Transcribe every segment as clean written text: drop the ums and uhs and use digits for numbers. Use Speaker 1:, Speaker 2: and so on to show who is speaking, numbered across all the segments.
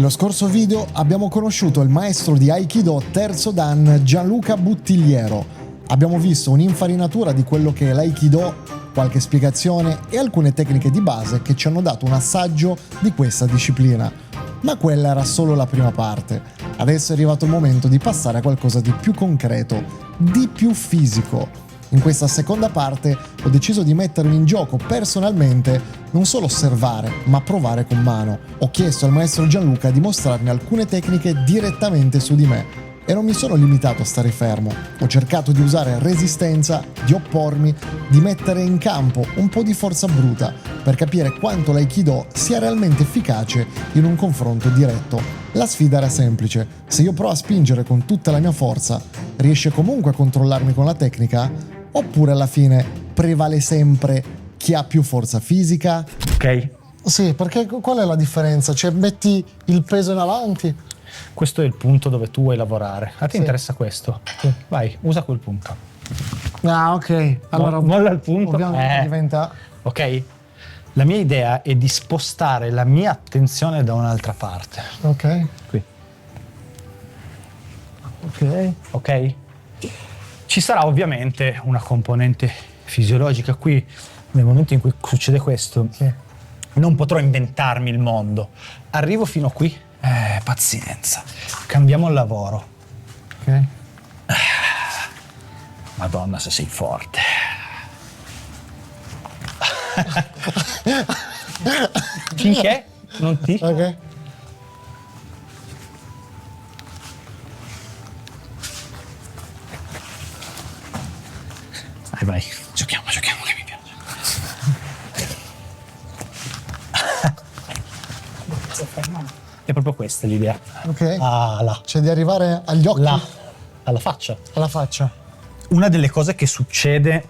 Speaker 1: Nello scorso video abbiamo conosciuto il maestro di Aikido terzo Dan Gianluca Buttigliero. Abbiamo visto un'infarinatura di quello che è l'Aikido, qualche spiegazione e alcune tecniche di base che ci hanno dato un assaggio di questa disciplina. Ma quella era solo la prima parte. Adesso è arrivato il momento di passare a qualcosa di più concreto, di più fisico. In questa seconda parte ho deciso di mettermi in gioco personalmente, non solo osservare, ma provare con mano. Ho chiesto al maestro Gianluca di mostrarmi alcune tecniche direttamente su di me e non mi sono limitato a stare fermo. Ho cercato di usare resistenza, di oppormi, di mettere in campo un po' di forza bruta per capire quanto l'Aikido sia realmente efficace in un confronto diretto. La sfida era semplice: se io provo a spingere con tutta la mia forza, riesce comunque a controllarmi con la tecnica? Oppure alla fine prevale sempre chi ha più forza fisica?
Speaker 2: Ok?
Speaker 3: Sì, perché qual è la differenza? Cioè, metti il peso in avanti?
Speaker 2: Questo è il punto dove tu vuoi lavorare. A te
Speaker 3: Sì.
Speaker 2: interessa questo?
Speaker 3: Sì.
Speaker 2: Vai, usa quel punto.
Speaker 3: Ah, ok. Allora,
Speaker 2: molla il punto.
Speaker 3: ovviamente diventa...
Speaker 2: Ok? La mia idea è di spostare la mia attenzione da un'altra parte.
Speaker 3: Ok,
Speaker 2: Qui.
Speaker 3: ok.
Speaker 2: Ok? Ci sarà ovviamente una componente fisiologica qui. Nel momento in cui succede questo,
Speaker 3: Sì.
Speaker 2: non potrò inventarmi il mondo. Arrivo fino a qui. Pazienza. Cambiamo il lavoro.
Speaker 3: Ok.
Speaker 2: Madonna, se sei forte. Finché non ti...
Speaker 3: Ok.
Speaker 2: Vai, giochiamo che mi piace. È proprio questa l'idea.
Speaker 3: Ok.
Speaker 2: Ah, là.
Speaker 3: Cioè, di arrivare agli occhi,
Speaker 2: Là. Alla faccia.
Speaker 3: alla faccia.
Speaker 2: Una delle cose che succede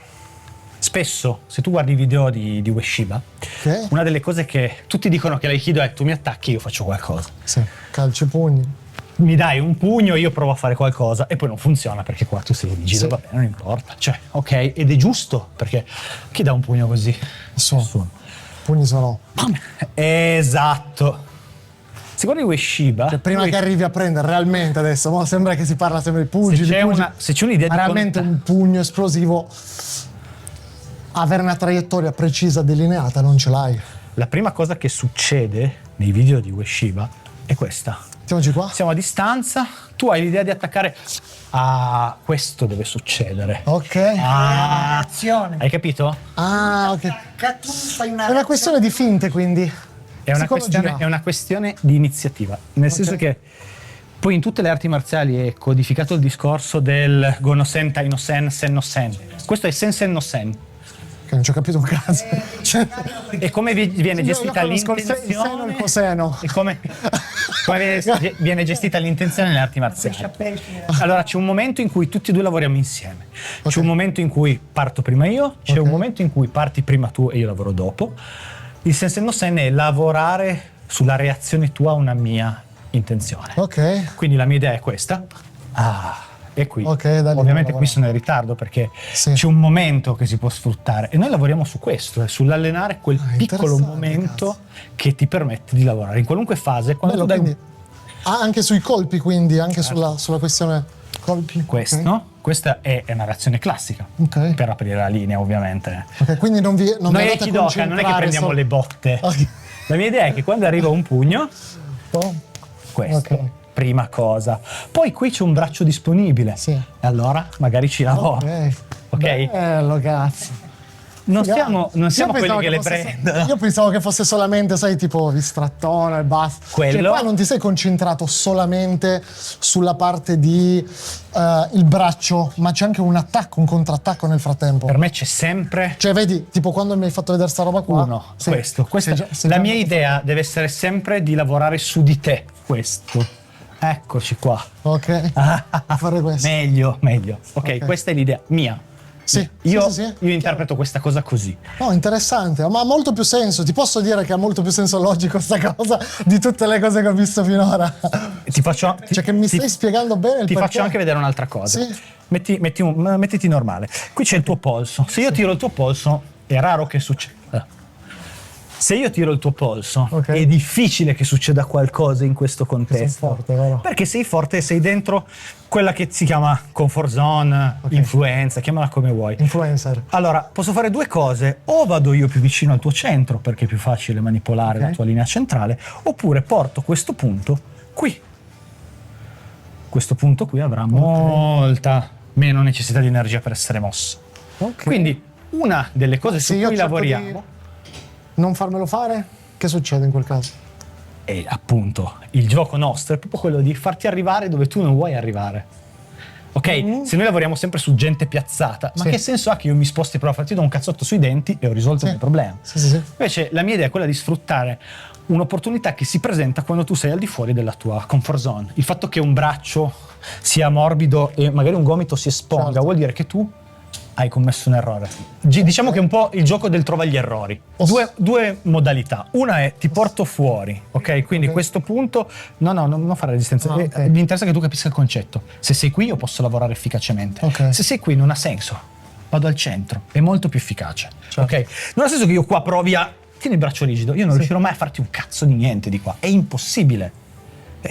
Speaker 2: spesso, se tu guardi i video di Ueshiba,
Speaker 3: Ok.
Speaker 2: una delle cose che tutti dicono che l'Aikido è: tu mi attacchi, io faccio qualcosa.
Speaker 3: Sì. Calci e pugni.
Speaker 2: Mi dai un pugno, io provo a fare qualcosa e poi non funziona perché qua tu sei rigido,
Speaker 3: Sì.
Speaker 2: va bene, non importa. Cioè, ok, ed è giusto, perché chi dà un pugno così?
Speaker 3: Nessuno. Pugni sono...
Speaker 2: Esatto. Se guardi Ueshiba,
Speaker 3: Cioè, prima
Speaker 2: lui-
Speaker 3: che arrivi a prendere realmente adesso, mo sembra che si parla sempre di pugili,
Speaker 2: se c'è,
Speaker 3: pugili.
Speaker 2: se c'è un'idea
Speaker 3: Ma
Speaker 2: di
Speaker 3: realmente un pugno esplosivo, avere una traiettoria precisa, delineata, non ce l'hai.
Speaker 2: la prima cosa che succede nei video di Ueshiba è questa.
Speaker 3: Mettiamoci qua.
Speaker 2: Siamo a distanza, tu hai l'idea di attaccare. Ah, questo deve succedere.
Speaker 3: Ok.
Speaker 2: Ah,
Speaker 4: Azione.
Speaker 2: hai capito?
Speaker 3: Ah, ok.
Speaker 4: Tu fai una
Speaker 3: È una questione di finte, quindi.
Speaker 2: È una,
Speaker 3: Psicologia.
Speaker 2: è una questione di iniziativa, nel senso che poi in tutte le arti marziali è codificato il discorso del Gono Sen, Tai no Sen, Sen no Sen. Questo è Sen Sen no Sen.
Speaker 3: Che non ci ho capito un caso. Cioè,
Speaker 2: E come viene gestita
Speaker 3: io conosco il seno e il
Speaker 2: l'intenzione?
Speaker 3: coseno.
Speaker 2: E come viene gestita l'intenzione nelle arti marziali? Allora c'è un momento in cui tutti e due lavoriamo insieme.
Speaker 3: Ok.
Speaker 2: C'è un momento in cui parto prima io, c'è
Speaker 3: Ok.
Speaker 2: un momento in cui parti prima tu e io lavoro dopo. Il Sensen no Sen è lavorare sulla reazione tua a una mia intenzione.
Speaker 3: Ok.
Speaker 2: Quindi la mia idea è questa. E qui.
Speaker 3: Ok, da lì
Speaker 2: Ovviamente
Speaker 3: lavoriamo.
Speaker 2: qui sono in ritardo perché
Speaker 3: Sì.
Speaker 2: c'è un momento che si può sfruttare e noi lavoriamo su questo, sull'allenare quel piccolo
Speaker 3: interessante,
Speaker 2: momento che ti permette di lavorare in qualunque fase. Quando
Speaker 3: Bello,
Speaker 2: tu dai
Speaker 3: quindi. Anche sui colpi, quindi, anche sulla questione colpi.
Speaker 2: questo, questa è una reazione classica
Speaker 3: Ok.
Speaker 2: per aprire la linea, ovviamente.
Speaker 3: Ok, quindi non vi
Speaker 2: Noi
Speaker 3: andate a
Speaker 2: Aikidoka non è che
Speaker 3: concentrare
Speaker 2: prendiamo
Speaker 3: solo-
Speaker 2: le botte.
Speaker 3: Ok.
Speaker 2: La mia idea è che quando arriva un pugno,
Speaker 3: Oh,
Speaker 2: questo,
Speaker 3: Ok.
Speaker 2: prima cosa. Poi qui c'è un braccio disponibile.
Speaker 3: Sì.
Speaker 2: E allora magari ci lavoro.
Speaker 3: ok.
Speaker 2: Ok?
Speaker 3: Bello, cazzo.
Speaker 2: Non siamo
Speaker 3: Io
Speaker 2: quelli
Speaker 3: pensavo
Speaker 2: che le
Speaker 3: fosse-
Speaker 2: prendono.
Speaker 3: Io pensavo che fosse solamente, sai, tipo distrattone e basta.
Speaker 2: Quello-
Speaker 3: Cioè, qua non ti sei concentrato solamente sulla parte di il braccio, ma c'è anche un attacco, un contrattacco nel frattempo.
Speaker 2: Per me c'è sempre
Speaker 3: Cioè, vedi, tipo quando mi hai fatto vedere sta roba qua.
Speaker 2: uno.
Speaker 3: Sì.
Speaker 2: Questo.
Speaker 3: Sei già- sei
Speaker 2: La
Speaker 3: già
Speaker 2: mia
Speaker 3: andato
Speaker 2: idea deve essere sempre di lavorare su di te. Questo. Eccoci qua.
Speaker 3: Ok. Fare questo.
Speaker 2: Meglio. Ok,
Speaker 3: Ok.
Speaker 2: questa è l'idea mia.
Speaker 3: Sì.
Speaker 2: Io,
Speaker 3: sì, sì.
Speaker 2: io interpreto questa cosa così.
Speaker 3: No, interessante, ma ha molto più senso. Ti posso dire che ha molto più senso logico sta cosa di tutte le cose che ho visto finora.
Speaker 2: Ti faccio,
Speaker 3: Cioè che mi stai spiegando bene il
Speaker 2: ti
Speaker 3: perché.
Speaker 2: faccio anche vedere un'altra cosa.
Speaker 3: Sì.
Speaker 2: Mettiti normale. Qui c'è il tuo polso. Se io tiro il tuo polso, è raro che succeda. Se io tiro il tuo polso,
Speaker 3: Ok.
Speaker 2: è difficile che succeda qualcosa in questo contesto.
Speaker 3: forte, vero?
Speaker 2: Perché sei forte e sei dentro quella che si chiama comfort zone,
Speaker 3: Ok.
Speaker 2: influenza, chiamala come vuoi.
Speaker 3: Influencer.
Speaker 2: Allora, posso fare due cose: o vado io più vicino al tuo centro, perché è più facile manipolare
Speaker 3: Ok.
Speaker 2: la tua linea centrale, oppure porto questo punto qui. Questo punto qui avrà molta meno necessità di energia per essere mosso.
Speaker 3: Ok.
Speaker 2: Quindi, una delle cose
Speaker 3: Se
Speaker 2: su
Speaker 3: io
Speaker 2: cui
Speaker 3: cerco
Speaker 2: lavoriamo
Speaker 3: di non farmelo fare, che succede in quel caso?
Speaker 2: è appunto il gioco nostro, è proprio quello di farti arrivare dove tu non vuoi arrivare. Ok? Se noi lavoriamo sempre su gente piazzata, ma
Speaker 3: Sì.
Speaker 2: che senso ha che io mi sposti però a farti do un cazzotto sui denti e ho risolto il mio problema?
Speaker 3: Sì.
Speaker 2: Invece la mia idea è quella di sfruttare un'opportunità che si presenta quando tu sei al di fuori della tua comfort zone. Il fatto che un braccio sia morbido e magari un gomito si esponga
Speaker 3: Certo.
Speaker 2: vuol dire che tu hai commesso un errore. Diciamo che è un po' il gioco del trova gli errori. Due modalità. Una è ti porto fuori, ok? Quindi
Speaker 3: Ok.
Speaker 2: questo punto, non fare resistenza.
Speaker 3: Ah, ok.
Speaker 2: Mi interessa che tu capisca il concetto. Se sei qui io posso lavorare efficacemente.
Speaker 3: Ok.
Speaker 2: Se sei qui non ha senso. Vado al centro, è molto più efficace.
Speaker 3: Certo.
Speaker 2: Ok? Non ha senso che io qua provi a... Tieni il braccio rigido, io non riuscirò mai a farti un cazzo di niente di qua. È impossibile.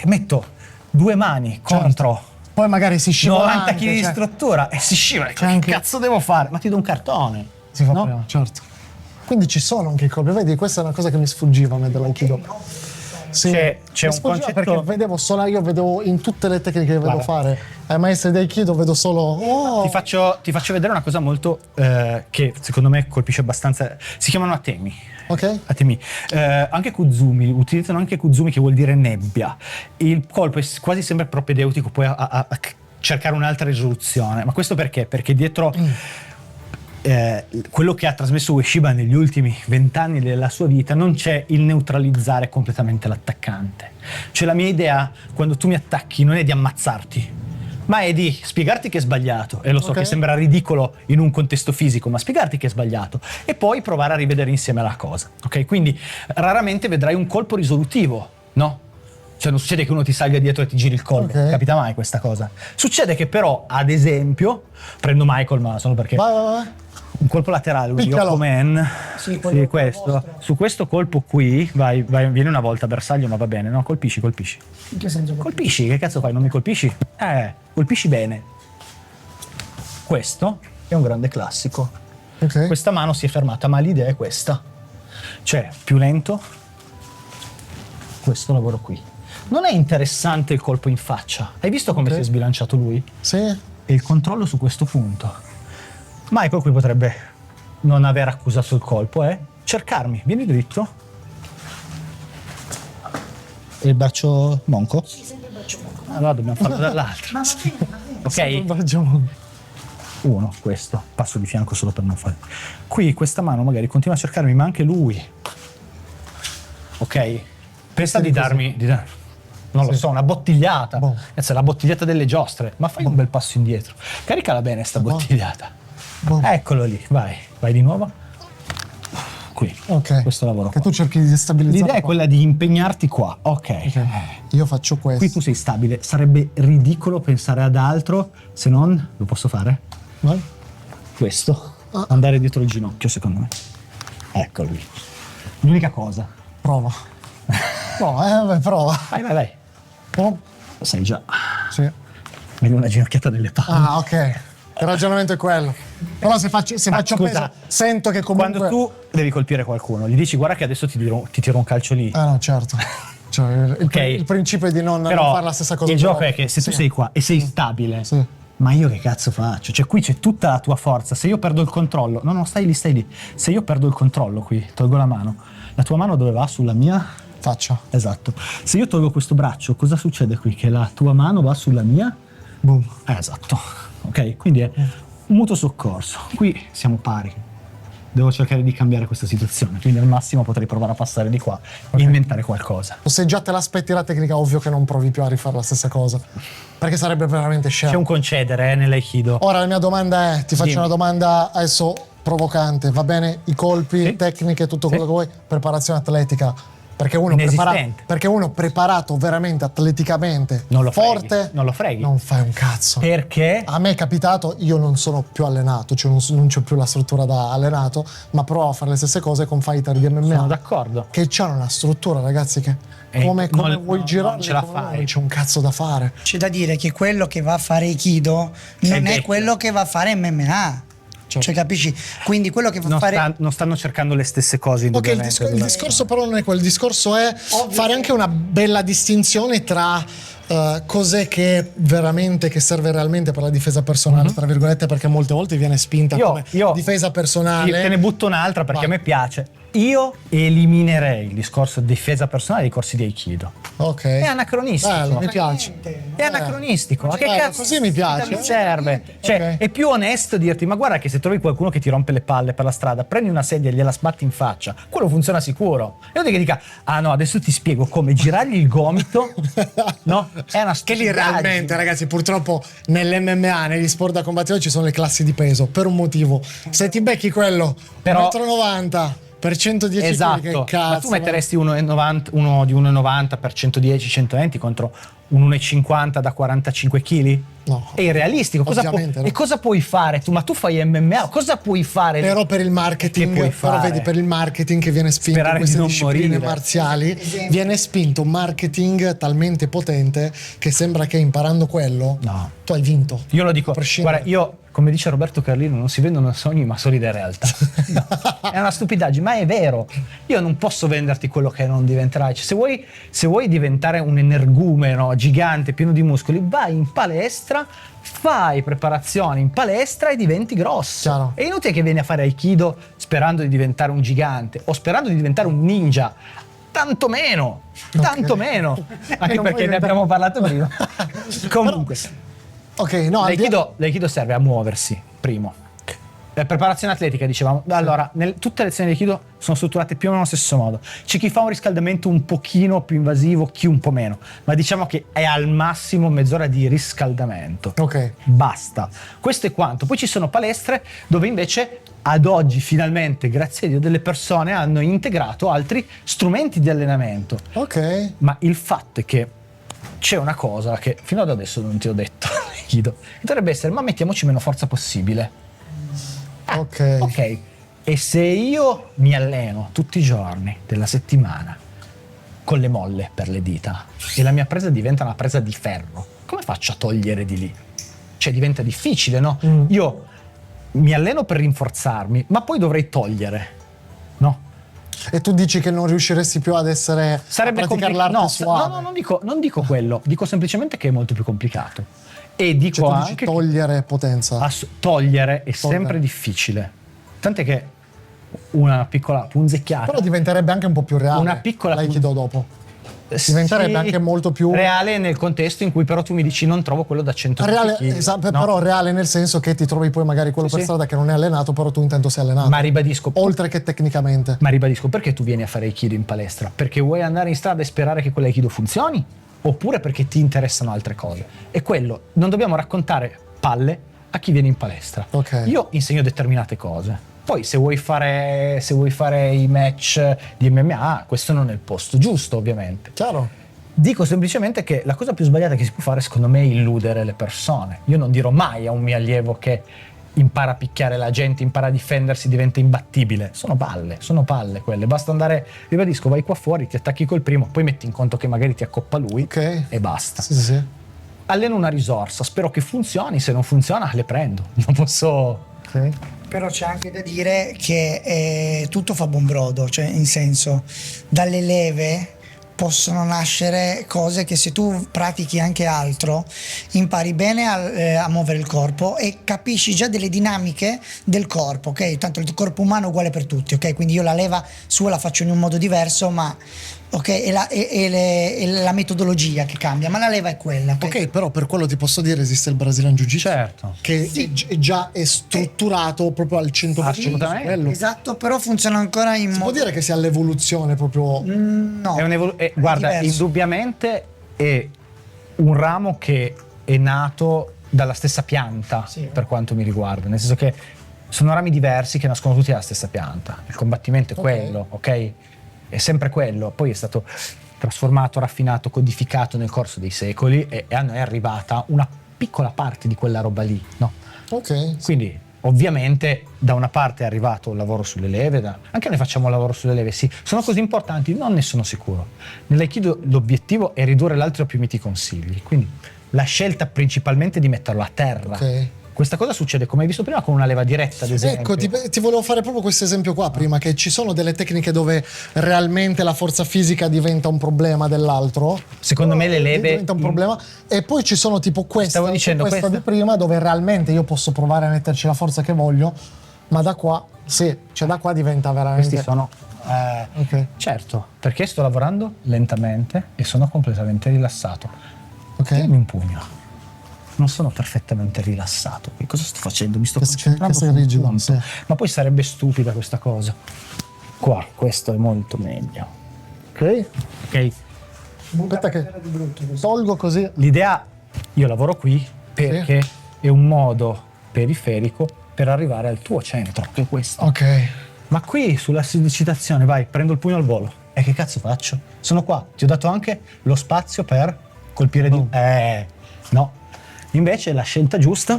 Speaker 2: Metto due mani
Speaker 3: Certo.
Speaker 2: contro...
Speaker 3: Poi magari si scivola
Speaker 2: 90
Speaker 3: anche,
Speaker 2: kg di
Speaker 3: cioè,
Speaker 2: struttura e si scivola. Che
Speaker 3: anche-
Speaker 2: cazzo devo fare? Ma ti do un cartone.
Speaker 3: si fa
Speaker 2: no?
Speaker 3: prima, certo. Quindi ci sono anche i colpi. Vedi, questa è una cosa che mi sfuggiva a me dell'aikido. Sì,
Speaker 2: C'è
Speaker 3: mi
Speaker 2: un
Speaker 3: sfuggiva
Speaker 2: concetto-
Speaker 3: perché io vedevo in tutte le tecniche che vedo
Speaker 2: Guarda.
Speaker 3: fare ai maestri di aikido vedo solo oh,
Speaker 2: Ti faccio vedere una cosa molto che secondo me colpisce abbastanza. Si chiamano atemi.
Speaker 3: ok?
Speaker 2: Atemi. Anche Kuzumi, utilizzano anche Kuzumi che vuol dire nebbia. Il colpo è quasi sempre propedeutico poi a cercare un'altra risoluzione. Ma questo perché? Perché dietro quello che ha trasmesso Ueshiba negli ultimi 20 anni della sua vita non c'è il neutralizzare completamente l'attaccante. Cioè la mia idea quando tu mi attacchi non è di ammazzarti, ma è di spiegarti che è sbagliato, e lo so
Speaker 3: Ok.
Speaker 2: che sembra ridicolo in un contesto fisico, ma spiegarti che è sbagliato e poi provare a rivedere insieme la cosa, ok? Quindi raramente vedrai un colpo risolutivo, no? Cioè non succede che uno ti salga dietro e ti giri il collo,
Speaker 3: Ok.
Speaker 2: capita mai questa cosa. Succede che però, ad esempio, prendo Michael, ma solo perché
Speaker 3: Vai.
Speaker 2: un colpo laterale, un
Speaker 3: Piccalo.
Speaker 2: Yoko Man,
Speaker 3: Sì, quello
Speaker 2: questo. Su questo colpo qui, vai, vieni una volta a bersaglio, ma va bene, no? Colpisci.
Speaker 3: In che senso?
Speaker 2: Colpisci, che cazzo fai? Non mi colpisci? Colpisci bene. Questo è un grande classico.
Speaker 3: Ok.
Speaker 2: Questa mano si è fermata, ma l'idea è questa. Cioè, più lento, questo lavoro qui. Non è interessante il colpo in faccia. Hai visto come
Speaker 3: Ok.
Speaker 2: si è sbilanciato lui?
Speaker 3: Sì.
Speaker 2: E il controllo su questo punto. Michael qui potrebbe non aver accusato il colpo, cercarmi. Vieni dritto. E il braccio monco? Sì, sempre il braccio monco. Allora dobbiamo farlo dall'altro. Ok?
Speaker 3: Facciamo.
Speaker 2: Uno, questo. Passo di fianco solo per non fare. Qui questa mano magari continua a cercarmi, ma anche lui. Ok? Pensa di darmi... non lo so, una bottigliata.
Speaker 3: Boh.
Speaker 2: Cazzo, è la bottigliata delle giostre. Ma fai un bel passo indietro. Caricala bene sta bottigliata.
Speaker 3: Boh.
Speaker 2: Eccolo lì, vai di nuovo. Qui,
Speaker 3: Ok.
Speaker 2: questo lavoro
Speaker 3: Che
Speaker 2: qua.
Speaker 3: tu cerchi di stabilizzare.
Speaker 2: L'idea è quella di impegnarti qua, ok.
Speaker 3: Io faccio questo.
Speaker 2: Qui tu sei stabile, sarebbe ridicolo pensare ad altro se non, lo posso fare?
Speaker 3: Vai.
Speaker 2: Questo, andare dietro il ginocchio secondo me. Eccolo lì. L'unica cosa.
Speaker 3: Prova. No, vai, prova.
Speaker 2: Vai.
Speaker 3: Oh,
Speaker 2: Lo sai già,
Speaker 3: sì.
Speaker 2: meglio una ginocchiata delle palle.
Speaker 3: Ah, ok. Il ragionamento è quello. Però se faccio
Speaker 2: scusa,
Speaker 3: peso, sento che comunque...
Speaker 2: Quando tu devi colpire qualcuno, gli dici guarda che adesso ti tiro un calcio lì.
Speaker 3: Ah no, certo. Cioè,
Speaker 2: Ok.
Speaker 3: il principio è di non
Speaker 2: Però
Speaker 3: fare la stessa cosa.
Speaker 2: il
Speaker 3: due
Speaker 2: gioco è
Speaker 3: volte.
Speaker 2: che se tu sei qua e sei stabile,
Speaker 3: Sì.
Speaker 2: ma io che cazzo faccio? Cioè qui c'è tutta la tua forza, se io perdo il controllo, no stai lì, se io perdo il controllo qui, tolgo la mano, la tua mano dove va? Sulla mia?
Speaker 3: Faccia.
Speaker 2: Esatto. Se io tolgo questo braccio, cosa succede qui? Che la tua mano va sulla mia?
Speaker 3: Boom.
Speaker 2: Esatto. Ok, quindi è un mutuo soccorso. Qui siamo pari. Devo cercare di cambiare questa situazione, quindi al massimo potrei provare a passare di qua e inventare qualcosa.
Speaker 3: Se già te l'aspetti la tecnica, ovvio che non provi più a rifare la stessa cosa. Perché sarebbe veramente
Speaker 2: C'è
Speaker 3: scemo.
Speaker 2: un concedere nell'aikido.
Speaker 3: Ora la mia domanda è, ti faccio
Speaker 2: Dimmi.
Speaker 3: una domanda adesso provocante, va bene? I colpi,
Speaker 2: Sì.
Speaker 3: tecniche, tutto quello
Speaker 2: Sì.
Speaker 3: che vuoi, preparazione atletica. Perché uno,
Speaker 2: Inesistente.
Speaker 3: perché uno preparato veramente atleticamente,
Speaker 2: Non lo freghi,
Speaker 3: forte,
Speaker 2: non lo freghi.
Speaker 3: non fai un cazzo.
Speaker 2: Perché?
Speaker 3: A me è capitato, io non sono più allenato, cioè non c'ho più la struttura da allenato, ma provo a fare le stesse cose con fighter di MMA.
Speaker 2: Sono d'accordo.
Speaker 3: Che c'hanno una struttura, ragazzi, che come
Speaker 2: non-
Speaker 3: vuoi
Speaker 2: non-
Speaker 3: girare,
Speaker 2: non ce la fai.
Speaker 3: non c'è un cazzo da fare.
Speaker 4: C'è da dire che quello che va a fare Aikido non è
Speaker 2: vecchio.
Speaker 4: quello che va a fare MMA. Cioè, capisci? Quindi quello che va a fare.
Speaker 2: Non stanno cercando le stesse cose,
Speaker 3: Ok, il,
Speaker 2: indubbiamente.
Speaker 3: il discorso però non è quello, il discorso è fare anche una bella distinzione tra cos'è che veramente, che serve realmente per la difesa personale, tra virgolette, perché molte volte viene spinta come difesa personale.
Speaker 2: Te ne butto un'altra perché
Speaker 3: Vai.
Speaker 2: a me piace. Io eliminerei il discorso difesa personale dei corsi di Aikido.
Speaker 3: Ok.
Speaker 2: È anacronistico.
Speaker 3: Bello, mi piace.
Speaker 2: È anacronistico. Ma che cazzo
Speaker 3: così mi piace.
Speaker 2: mi serve? Cioè,
Speaker 3: Ok.
Speaker 2: è più onesto dirti: ma guarda che se trovi qualcuno che ti rompe le palle per la strada, prendi una sedia e gliela sbatti in faccia. Quello funziona sicuro. E non che dica: ah no, adesso ti spiego come girargli il gomito. No, è una
Speaker 3: Che lì
Speaker 2: stupidaggine.
Speaker 3: realmente, ragazzi, purtroppo nell'MMA, negli sport da combattimento ci sono le classi di peso per un motivo. Se ti becchi quello,
Speaker 2: Però-
Speaker 3: 1,90 m per 110 kg,
Speaker 2: Esatto,
Speaker 3: che cazzo.
Speaker 2: ma tu metteresti uno di 1,90 per 110-120 contro un 1,50 da 45 kg?
Speaker 3: No.
Speaker 2: È irrealistico.
Speaker 3: Ovviamente no.
Speaker 2: E cosa puoi fare tu? Ma tu fai MMA, cosa puoi fare?
Speaker 3: Però per il
Speaker 2: Che
Speaker 3: marketing,
Speaker 2: puoi
Speaker 3: però
Speaker 2: fare?
Speaker 3: vedi, per il marketing che viene spinto
Speaker 2: Sperare
Speaker 3: in queste
Speaker 2: di non
Speaker 3: discipline
Speaker 2: morire.
Speaker 3: marziali, viene spinto un marketing talmente potente che sembra che imparando quello
Speaker 2: No.
Speaker 3: tu hai vinto.
Speaker 2: Io lo dico,
Speaker 3: A prescindere.
Speaker 2: guarda, io, come dice Roberto Carlino, non si vendono sogni ma solide realtà. No, è una stupidaggine, ma è vero. Io non posso venderti quello che non diventerai. Cioè, se vuoi diventare un energumeno gigante, pieno di muscoli, vai in palestra, fai preparazioni in palestra e diventi grosso.
Speaker 3: Chiaro.
Speaker 2: È inutile che vieni a fare Aikido sperando di diventare un gigante o sperando di diventare un ninja. Tanto meno, tanto meno. Anche
Speaker 3: non
Speaker 2: perché
Speaker 3: puoi
Speaker 2: ne abbiamo parlato prima. Comunque.
Speaker 3: Ok, no, al di-
Speaker 2: L'aikido serve a muoversi, primo. Preparazione atletica, dicevamo. Allora, tutte le lezioni di aikido sono strutturate più o meno allo stesso modo. C'è chi fa un riscaldamento un pochino più invasivo, chi un po' meno. Ma diciamo che è al massimo mezz'ora di riscaldamento.
Speaker 3: Ok.
Speaker 2: Basta. Questo è quanto. Poi ci sono palestre dove invece ad oggi finalmente, grazie a Dio, delle persone hanno integrato altri strumenti di allenamento.
Speaker 3: Ok.
Speaker 2: Ma il fatto è che c'è una cosa che fino ad adesso non ti ho detto, Aikido, che dovrebbe essere: ma mettiamoci meno forza possibile.
Speaker 3: Ok.
Speaker 2: Ok, e se io mi alleno tutti i giorni della settimana con le molle per le dita e la mia presa diventa una presa di ferro, come faccio a togliere di lì? Cioè diventa difficile, no? Io mi alleno per rinforzarmi, ma poi dovrei togliere, no?
Speaker 3: E tu dici che non riusciresti più ad essere
Speaker 2: Sarebbe
Speaker 3: a praticare
Speaker 2: complicato.
Speaker 3: l'arte
Speaker 2: No,
Speaker 3: suave.
Speaker 2: non dico quello, dico semplicemente che è molto più complicato. E dico
Speaker 3: Cioè, tu dici
Speaker 2: anche
Speaker 3: togliere potenza.
Speaker 2: togliere è sempre difficile. Tant'è che una piccola punzecchiata.
Speaker 3: Però diventerebbe anche un po' più reale.
Speaker 2: Una piccola
Speaker 3: l'aikido dopo. diventerebbe anche molto più
Speaker 2: reale nel contesto in cui però tu mi dici non trovo quello da 100
Speaker 3: reale,
Speaker 2: kg.
Speaker 3: esatto,
Speaker 2: No.
Speaker 3: però reale nel senso che ti trovi poi magari quello
Speaker 2: Sì,
Speaker 3: per
Speaker 2: sì.
Speaker 3: strada che non è allenato, però tu intanto sei allenato.
Speaker 2: Ma ribadisco,
Speaker 3: Oltre che tecnicamente.
Speaker 2: perché tu vieni a fare Aikido in palestra? Perché vuoi andare in strada e sperare che quell'Aikido funzioni? Oppure perché ti interessano altre cose? E quello, non dobbiamo raccontare palle a chi viene in palestra.
Speaker 3: Ok.
Speaker 2: Io insegno determinate cose. Poi se vuoi fare i match di MMA, questo non è il posto giusto, ovviamente.
Speaker 3: Chiaro?
Speaker 2: Dico semplicemente che la cosa più sbagliata che si può fare, secondo me, è illudere le persone. Io non dirò mai a un mio allievo che impara a picchiare la gente, impara a difendersi, diventa imbattibile. Sono palle quelle. Basta andare, ribadisco, vai qua fuori, ti attacchi col primo, poi metti in conto che magari ti accoppa lui
Speaker 3: Ok.
Speaker 2: e basta.
Speaker 3: Sì, sì, sì.
Speaker 2: Alleno una risorsa, spero che funzioni, se non funziona le prendo. Non posso...
Speaker 3: Ok.
Speaker 4: Però c'è anche da dire che tutto fa buon brodo, cioè in senso, dalle leve possono nascere cose che se tu pratichi anche altro impari bene a muovere il corpo e capisci già delle dinamiche del corpo, ok? Tanto il corpo umano è uguale per tutti, ok? Quindi io la leva sua la faccio in un modo diverso, ma ok, è la metodologia che cambia, ma la leva è quella, ok?
Speaker 3: Ok, però per quello ti posso dire esiste il Brazilian Jiu-Jitsu.
Speaker 2: Certo.
Speaker 3: Che è già è strutturato proprio al 100%.
Speaker 2: Assolutamente.
Speaker 3: Quello.
Speaker 4: Esatto, però funziona ancora in
Speaker 3: Si può
Speaker 4: modo...
Speaker 3: dire che sia l'evoluzione proprio.
Speaker 4: No,
Speaker 2: È guarda,
Speaker 4: diverso.
Speaker 2: indubbiamente è un ramo che è nato dalla stessa pianta,
Speaker 4: Sì.
Speaker 2: per quanto mi riguarda, nel senso che sono rami diversi che nascono tutti dalla stessa pianta. Il combattimento è
Speaker 3: Ok.
Speaker 2: quello, ok? è sempre quello, poi è stato trasformato, raffinato, codificato nel corso dei secoli e a noi è arrivata una piccola parte di quella roba lì, no?
Speaker 1: Ok.
Speaker 2: Quindi ovviamente da una parte è arrivato il lavoro sulle leve, anche noi facciamo un lavoro sulle leve, sì, sono così importanti, non ne sono sicuro. Nell'aikido l'obiettivo è ridurre l'altro ai più miti consigli, quindi la scelta principalmente di metterlo a terra.
Speaker 1: Ok.
Speaker 2: Questa cosa succede, come hai visto prima, con una leva diretta, ad esempio.
Speaker 1: Ecco, ti volevo fare proprio questo esempio qua prima, che ci sono delle tecniche dove realmente la forza fisica diventa un problema dell'altro.
Speaker 2: Secondo me le leve
Speaker 1: diventa un problema, e poi ci sono tipo questa,
Speaker 2: Stavo dicendo,
Speaker 1: questa
Speaker 2: questa.
Speaker 1: di prima, dove realmente io posso provare a metterci la forza che voglio, ma da qua, sì, cioè da qua diventa veramente...
Speaker 2: Questi sono...
Speaker 1: Ok.
Speaker 2: Certo, perché sto lavorando lentamente e sono completamente rilassato.
Speaker 1: Ok.
Speaker 2: Dammi un pugno. Non sono perfettamente rilassato. Qui cosa sto facendo? Mi sto
Speaker 1: Che
Speaker 2: concentrando
Speaker 1: sei
Speaker 2: sul
Speaker 1: rigido,
Speaker 2: punto.
Speaker 1: sì.
Speaker 2: Ma poi sarebbe stupida questa cosa. Qua, questo è molto meglio.
Speaker 1: Ok.
Speaker 2: Ok?
Speaker 1: Aspetta che tolgo così.
Speaker 2: L'idea, io lavoro qui perché è un modo periferico per arrivare al tuo centro, che è questo.
Speaker 1: Ok.
Speaker 2: Ma qui sulla citazione, vai, prendo il pugno al volo. E che cazzo faccio? Sono qua, ti ho dato anche lo spazio per colpire di... no. Invece la scelta giusta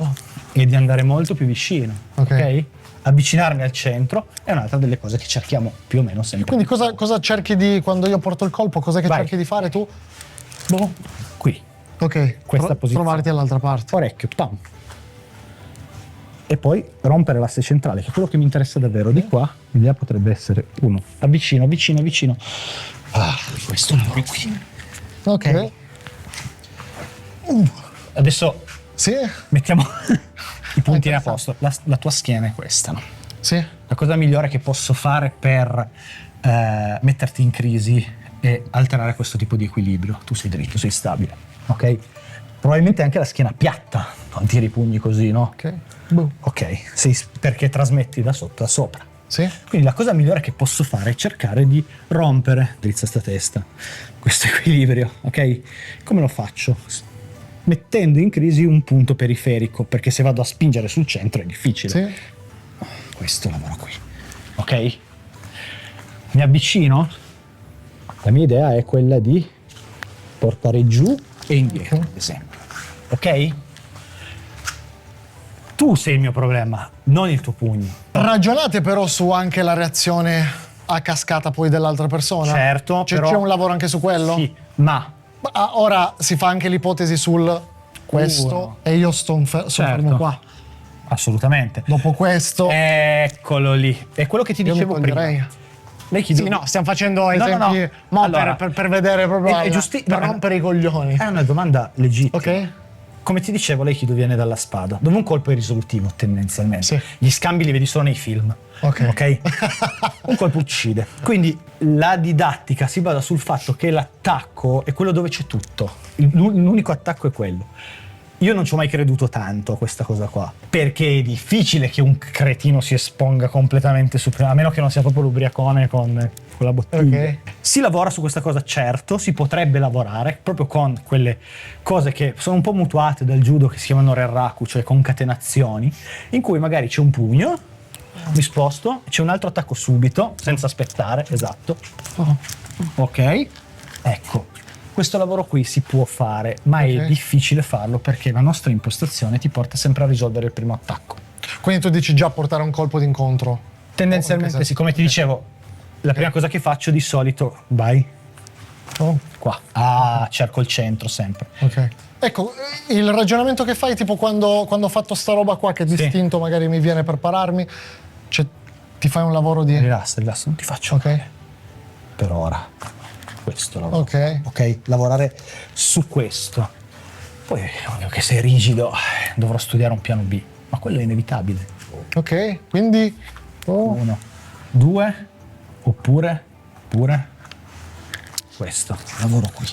Speaker 2: è di andare molto più vicino, ok? Avvicinarmi al centro è un'altra delle cose che cerchiamo più o meno sempre.
Speaker 1: Quindi cosa cerchi di, quando io porto il colpo, cos'è che
Speaker 2: Vai.
Speaker 1: cerchi di fare tu?
Speaker 2: Boh, qui,
Speaker 1: Ok,
Speaker 2: Questa posizione.
Speaker 1: trovarti all'altra parte.
Speaker 2: orecchio, pam. E poi rompere l'asse centrale, che è quello che mi interessa davvero. Di qua l'idea potrebbe essere uno, avvicino, avvicino, avvicino. Questo lavoro qui.
Speaker 1: Ok.
Speaker 2: Adesso
Speaker 1: Sì?
Speaker 2: mettiamo i puntini a posto. La tua schiena è questa, no?
Speaker 1: Sì.
Speaker 2: La cosa migliore che posso fare per metterti in crisi è alterare questo tipo di equilibrio. Tu sei dritto, sei stabile, ok? Probabilmente anche la schiena piatta, non tiri i pugni così, no?
Speaker 1: Ok. Boh.
Speaker 2: Ok, perché trasmetti da sotto a sopra.
Speaker 1: Sì.
Speaker 2: Quindi la cosa migliore che posso fare è cercare di rompere, drizza sta testa, questo equilibrio, ok? Come lo faccio? Mettendo in crisi un punto periferico, perché se vado a spingere sul centro è difficile.
Speaker 1: Sì.
Speaker 2: Questo lavoro qui, ok? Mi avvicino. La mia idea è quella di portare giù e indietro, ad esempio, ok? Tu sei il mio problema, non il tuo pugno.
Speaker 1: Ragionate però su anche la reazione a cascata poi dell'altra persona.
Speaker 2: Certo,
Speaker 1: C'è,
Speaker 2: però...
Speaker 1: c'è un lavoro anche su quello?
Speaker 2: Sì, ma...
Speaker 1: Ora si fa anche l'ipotesi sul questo
Speaker 2: Uno.
Speaker 1: e io sto fermo qua.
Speaker 2: Assolutamente.
Speaker 1: Dopo questo
Speaker 2: Eccolo lì. È quello che ti
Speaker 1: io mi
Speaker 2: dicevo prima.
Speaker 1: toglierei.
Speaker 2: L'aikido...
Speaker 1: Sì, no, stiamo facendo
Speaker 2: no,
Speaker 1: esempi
Speaker 2: no.
Speaker 1: ma
Speaker 2: Allora,
Speaker 1: per vedere proprio
Speaker 2: è giusti-
Speaker 1: per
Speaker 2: no,
Speaker 1: rompere i coglioni.
Speaker 2: È una domanda legittima.
Speaker 1: Ok?
Speaker 2: Come ti dicevo, l'aikido viene dalla spada, dove un colpo è risolutivo tendenzialmente.
Speaker 1: Sì.
Speaker 2: Gli scambi li vedi solo nei film.
Speaker 1: Ok.
Speaker 2: Un colpo uccide. Quindi la didattica si basa sul fatto che l'attacco è quello dove c'è tutto. L'unico attacco è quello. Io non ci ho mai creduto tanto a questa cosa qua, perché è difficile che un cretino si esponga completamente su, a meno che non sia proprio l'ubriacone con la bottiglia.
Speaker 1: Ok.
Speaker 2: Si lavora su questa cosa, certo, si potrebbe lavorare proprio con quelle cose che sono un po' mutuate dal judo, che si chiamano renraku, cioè concatenazioni, in cui magari c'è un pugno, mi sposto, c'è un altro attacco subito, senza aspettare, esatto. Ok, ecco. Questo lavoro qui si può fare, ma è difficile farlo perché la nostra impostazione ti porta sempre a risolvere il primo attacco.
Speaker 1: Quindi tu dici già portare un colpo d'incontro.
Speaker 2: Tendenzialmente sì, come ti dicevo, la prima cosa che faccio di solito, vai qua. Cerco il centro sempre.
Speaker 1: Ok. Ecco, il ragionamento che fai tipo quando ho fatto sta roba qua che d'istinto magari mi viene per pararmi, cioè ti fai un lavoro di...
Speaker 2: Rilassa, non ti faccio
Speaker 1: Ok.
Speaker 2: per ora. Questo lavoro.
Speaker 1: Ok.
Speaker 2: Lavorare su questo. Poi ovvio che sei rigido, dovrò studiare un piano B, ma quello è inevitabile.
Speaker 1: Ok, quindi...
Speaker 2: 1, 2, oppure questo, lavoro qui.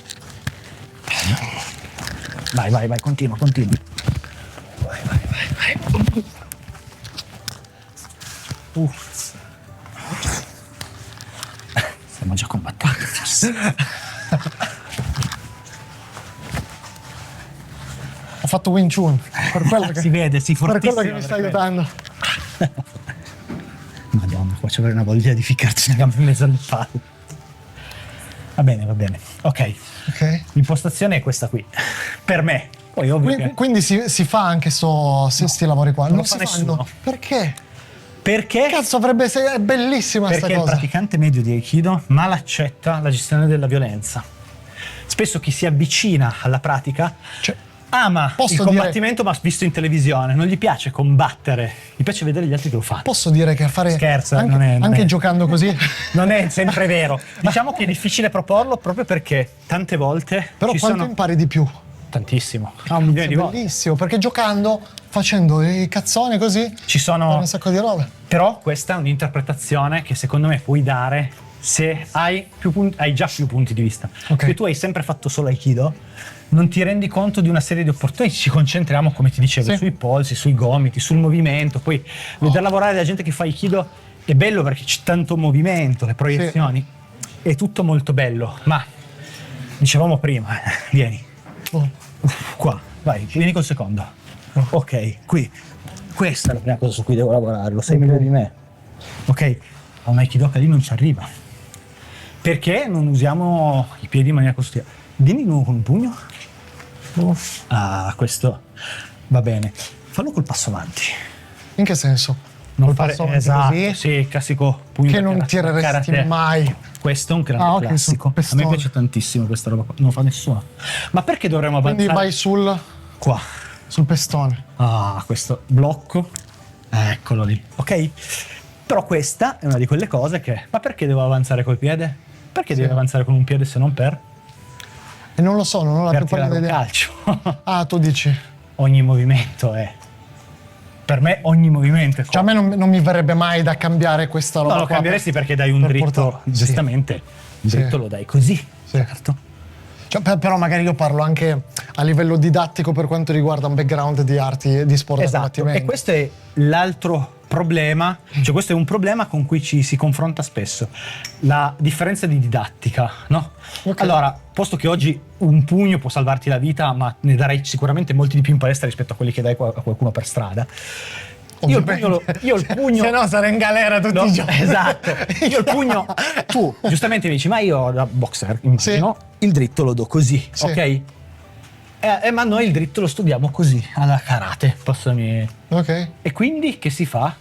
Speaker 2: Vai, continua. Vai. Stiamo già combattendo.
Speaker 1: Ho fatto Wing Chun, per quello che,
Speaker 2: Si vede, si
Speaker 1: per
Speaker 2: fortissimo.
Speaker 1: quello che mi stai aiutando.
Speaker 2: Madonna, qua c'è una voglia di ficcarci una gamba in mezzo alle palle. Va bene, va bene. Ok.
Speaker 3: Ok.
Speaker 2: L'impostazione è questa qui. Per me. Poi ovvio che...
Speaker 3: Quindi si fa anche sti lavori qua?
Speaker 2: non lo
Speaker 3: si
Speaker 2: fa nessuno.
Speaker 3: fanno. Perché?
Speaker 2: Perché?
Speaker 3: Cazzo, è bellissima sta
Speaker 2: Perché il
Speaker 3: cosa.
Speaker 2: praticante medio di Aikido mal accetta la gestione della violenza. Spesso chi si avvicina alla pratica
Speaker 3: Cioè,
Speaker 2: ama
Speaker 3: posso
Speaker 2: il
Speaker 3: dire-
Speaker 2: combattimento ma visto in televisione, non gli piace combattere, gli piace vedere gli altri che lo fanno.
Speaker 3: posso dire che a fare
Speaker 2: Scherzo,
Speaker 3: anche,
Speaker 2: non è-
Speaker 3: anche giocando così,
Speaker 2: Non è sempre vero. Diciamo che è difficile proporlo proprio perché tante volte
Speaker 3: però
Speaker 2: ci
Speaker 3: quanto
Speaker 2: sono
Speaker 3: impari di più?
Speaker 2: tantissimo. Un milione
Speaker 3: È
Speaker 2: di volte.
Speaker 3: bellissimo, perché giocando, facendo i cazzoni così,
Speaker 2: Ci
Speaker 3: fanno
Speaker 2: sono
Speaker 3: un sacco di robe.
Speaker 2: Però questa è un'interpretazione che secondo me puoi dare se hai hai già più punti di vista.
Speaker 3: Ok.
Speaker 2: Se tu hai sempre fatto solo Aikido, non ti rendi conto di una serie di opportunità. Ci concentriamo, come ti dicevo,
Speaker 3: Sì.
Speaker 2: sui polsi, sui gomiti, sul movimento. Poi vedere lavorare la gente che fa Aikido è bello perché c'è tanto movimento, le proiezioni. È tutto molto bello. Ma dicevamo prima, vieni.
Speaker 3: Oh.
Speaker 2: Qua, vai, vieni col secondo. Ok, qui. Questa è la prima cosa su cui devo lavorare, lo sai meglio di me. Ok, a un Aikidoka lì non ci arriva. Perché non usiamo i piedi in maniera costruttiva? Vieni di nuovo con un pugno. Ah, questo va bene. Fallo col passo avanti.
Speaker 3: In che senso?
Speaker 2: Non
Speaker 3: Col
Speaker 2: fare
Speaker 3: passo avanti
Speaker 2: esatto,
Speaker 3: così?
Speaker 2: sì, il classico pugno
Speaker 3: Che
Speaker 2: da
Speaker 3: non tireresti
Speaker 2: karate.
Speaker 3: mai.
Speaker 2: Questo è un grande
Speaker 3: Ah, ok,
Speaker 2: classico.
Speaker 3: sul
Speaker 2: A me
Speaker 3: pestone.
Speaker 2: piace tantissimo questa roba qua. Non lo fa nessuno. Ma perché dovremmo
Speaker 3: Quindi
Speaker 2: avanzare?
Speaker 3: vai
Speaker 2: Qua.
Speaker 3: sul pestone.
Speaker 2: Ah, questo blocco. Eccolo lì. Ok? Però questa è una di quelle cose che... Ma perché devo avanzare col piede? Perché devo avanzare con un piede se non per?
Speaker 3: E non lo so, non ho la
Speaker 2: Per
Speaker 3: più pallida
Speaker 2: tirare un
Speaker 3: idea.
Speaker 2: calcio.
Speaker 3: Ah, tu dici.
Speaker 2: Ogni movimento è... Per me ogni movimento è...
Speaker 3: Cioè a me non mi verrebbe mai da cambiare questa roba
Speaker 2: No, lo
Speaker 3: qua
Speaker 2: cambieresti perché dai un
Speaker 3: per
Speaker 2: dritto,
Speaker 3: portare- sì.
Speaker 2: giustamente. Il
Speaker 3: Sì.
Speaker 2: dritto lo dai così.
Speaker 3: Sì.
Speaker 2: Certo.
Speaker 3: Cioè, però magari io parlo anche a livello didattico per quanto riguarda un background di arti, di sport da
Speaker 2: Esatto.
Speaker 3: combattimento.
Speaker 2: E questo è l'altro problema, cioè questo è un problema con cui ci si confronta spesso, la differenza di didattica, no?
Speaker 3: Ok.
Speaker 2: Allora, posto che oggi un pugno può salvarti la vita, ma ne darei sicuramente molti di più in palestra rispetto a quelli che dai a qualcuno per strada. Io il pugno
Speaker 3: Se no sarei in galera tutti
Speaker 2: No,
Speaker 3: i giorni.
Speaker 2: esatto. Io il pugno, tu giustamente mi dici, ma io da boxer, immagino, il dritto lo do così,
Speaker 3: Sì.
Speaker 2: ok? Ma noi il dritto lo studiamo così, alla karate, passami.
Speaker 3: Ok.
Speaker 2: E quindi che si fa?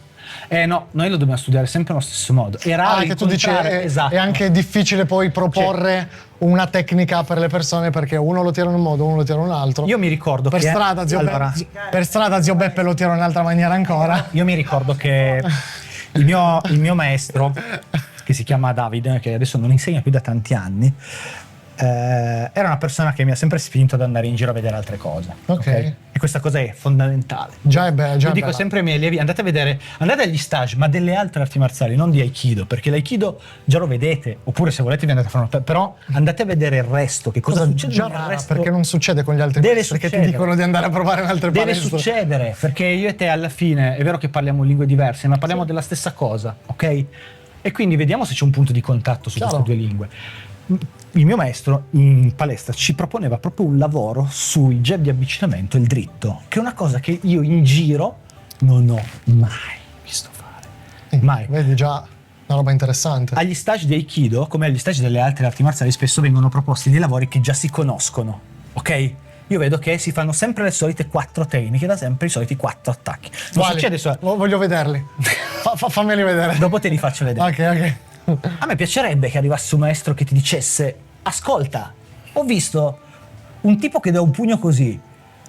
Speaker 2: No, noi lo dobbiamo studiare sempre nello stesso modo. È raro
Speaker 3: Ah, che tu dici
Speaker 2: incontrare- esatto.
Speaker 3: è anche difficile poi proporre una tecnica per le persone perché uno lo tira in un modo, uno lo tira in un altro.
Speaker 2: Io mi ricordo
Speaker 3: per
Speaker 2: che
Speaker 3: strada,
Speaker 2: allora,
Speaker 3: per strada zio Beppe lo tira in un'altra maniera ancora.
Speaker 2: io mi ricordo che il mio maestro, che si chiama David, che adesso non insegna più da tanti anni, era una persona che mi ha sempre spinto ad andare in giro a vedere altre cose.
Speaker 3: Ok.
Speaker 2: E questa cosa è fondamentale.
Speaker 3: Già è bello, già
Speaker 2: Io
Speaker 3: è
Speaker 2: dico
Speaker 3: bella.
Speaker 2: sempre ai miei allievi, andate agli stage, ma delle altre arti marziali, non di Aikido, perché l'Aikido già lo vedete, oppure se volete vi andate a fare una... Però andate a vedere il resto, che cosa succede
Speaker 3: già
Speaker 2: nel
Speaker 3: rara,
Speaker 2: resto.
Speaker 3: perché non succede con gli altri
Speaker 2: Deve
Speaker 3: maestri che ti
Speaker 2: succedere.
Speaker 3: dicono di andare a provare in altre
Speaker 2: Deve
Speaker 3: palestre.
Speaker 2: succedere, perché io e te alla fine, è vero che parliamo lingue diverse, ma parliamo della stessa cosa, ok? E quindi vediamo se c'è un punto di contatto su
Speaker 3: Chiaro.
Speaker 2: queste due lingue. Il mio maestro in palestra ci proponeva proprio un lavoro sui jab di avvicinamento e il dritto, che è una cosa che io in giro non ho mai visto fare. Mai.
Speaker 3: Vedi già una roba interessante.
Speaker 2: Agli stage di Aikido, come agli stage delle altre arti marziali, spesso vengono proposti dei lavori che già si conoscono, ok? Io vedo che si fanno sempre le solite 4 tecniche, da sempre i soliti 4 attacchi. Non
Speaker 3: Quali?
Speaker 2: succede solo...
Speaker 3: Voglio vederli. Fammeli vedere.
Speaker 2: Dopo te li faccio vedere.
Speaker 3: Ok.
Speaker 2: A me piacerebbe che arrivasse un maestro che ti dicesse: ascolta, ho visto un tipo che dà un pugno così,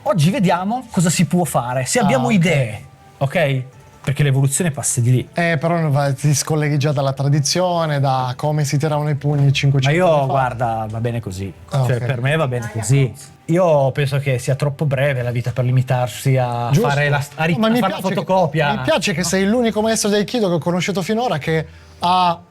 Speaker 2: oggi vediamo cosa si può fare, se abbiamo
Speaker 3: ok.
Speaker 2: idee, ok? Perché l'evoluzione passa di lì.
Speaker 3: Però ti scolleghi già dalla tradizione, da come si tiravano i pugni 500
Speaker 2: Ma io,
Speaker 3: anni fa.
Speaker 2: guarda, va bene così.
Speaker 3: Ah,
Speaker 2: Cioè,
Speaker 3: ok.
Speaker 2: per me va bene così. Io penso che sia troppo breve la vita per limitarsi a
Speaker 3: Giusto.
Speaker 2: fare la, a ri-
Speaker 3: No, ma
Speaker 2: a
Speaker 3: mi
Speaker 2: fare la
Speaker 3: piace
Speaker 2: fotocopia.
Speaker 3: mi piace che sei l'unico maestro di Aikido che ho conosciuto finora che ha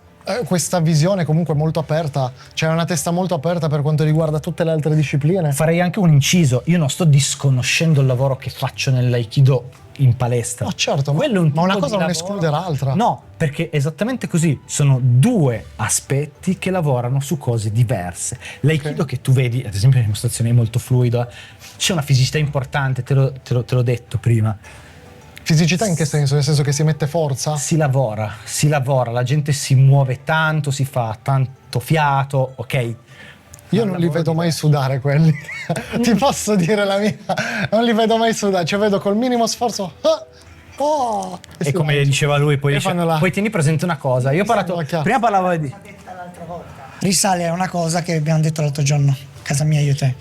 Speaker 3: questa visione comunque molto aperta, cioè una testa molto aperta per quanto riguarda tutte le altre discipline.
Speaker 2: Farei anche un inciso. Io non sto disconoscendo il lavoro che faccio nell'Aikido in palestra.
Speaker 3: Ma certo,
Speaker 2: Quello è un
Speaker 3: ma una
Speaker 2: tipo
Speaker 3: cosa
Speaker 2: di
Speaker 3: non
Speaker 2: lavoro-
Speaker 3: esclude l'altra.
Speaker 2: No, perché esattamente così. Sono due aspetti che lavorano su cose diverse. L'Aikido che tu vedi, ad esempio, la dimostrazione è molto fluida, c'è una fisicità importante, te l'ho detto prima.
Speaker 3: Fisicità in che senso? Nel senso che si mette forza?
Speaker 2: Si lavora, la gente si muove tanto, si fa tanto fiato, ok?
Speaker 3: Io non li vedo mai sudare quelli. Ti posso dire la mia? Non li vedo mai sudare, cioè vedo col minimo sforzo.
Speaker 2: E come diceva lui, poi tieni presente una cosa. Io ho parlato, prima parlavo di...
Speaker 4: Risale a una cosa che abbiamo detto l'altro giorno, a casa mia io e te,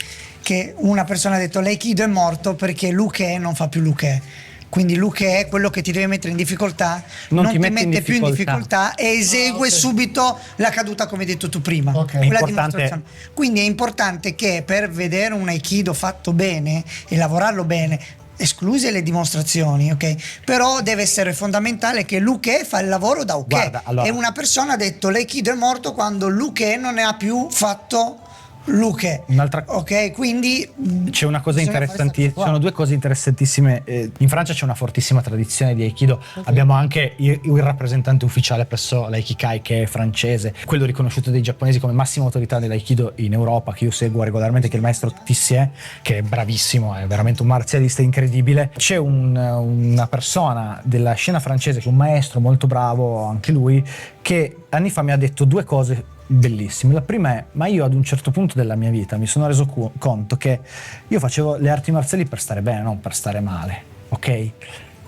Speaker 4: che una persona ha detto l'Aikido è morto perché Luke non fa più Luke. Quindi Luke è quello che ti deve mettere in difficoltà, non ti mette più in difficoltà e esegue subito la caduta come hai detto tu prima.
Speaker 2: Quella dimostrazione.
Speaker 4: Quindi è importante che per vedere un Aikido fatto bene e lavorarlo bene, escluse le dimostrazioni, ok? Però deve essere fondamentale che Luke fa il lavoro da Uke.
Speaker 2: Guarda, allora.
Speaker 4: E una persona ha detto l'Aikido è morto quando Luke non ne ha più fatto Luke. Ok, quindi
Speaker 2: c'è una cosa interessantissima, sono due cose interessantissime. In Francia c'è una fortissima tradizione di Aikido. Abbiamo anche il rappresentante ufficiale presso l'Aikikai che è francese, quello riconosciuto dai giapponesi come massima autorità dell'Aikido in Europa, che io seguo regolarmente, che è il maestro Tissier, che è bravissimo, è veramente un marzialista incredibile. C'è una persona della scena francese, che è un maestro molto bravo anche lui, che anni fa mi ha detto due cose bellissime. La prima è: ma io ad un certo punto della mia vita mi sono reso conto che io facevo le arti marziali per stare bene, non per stare male, ok?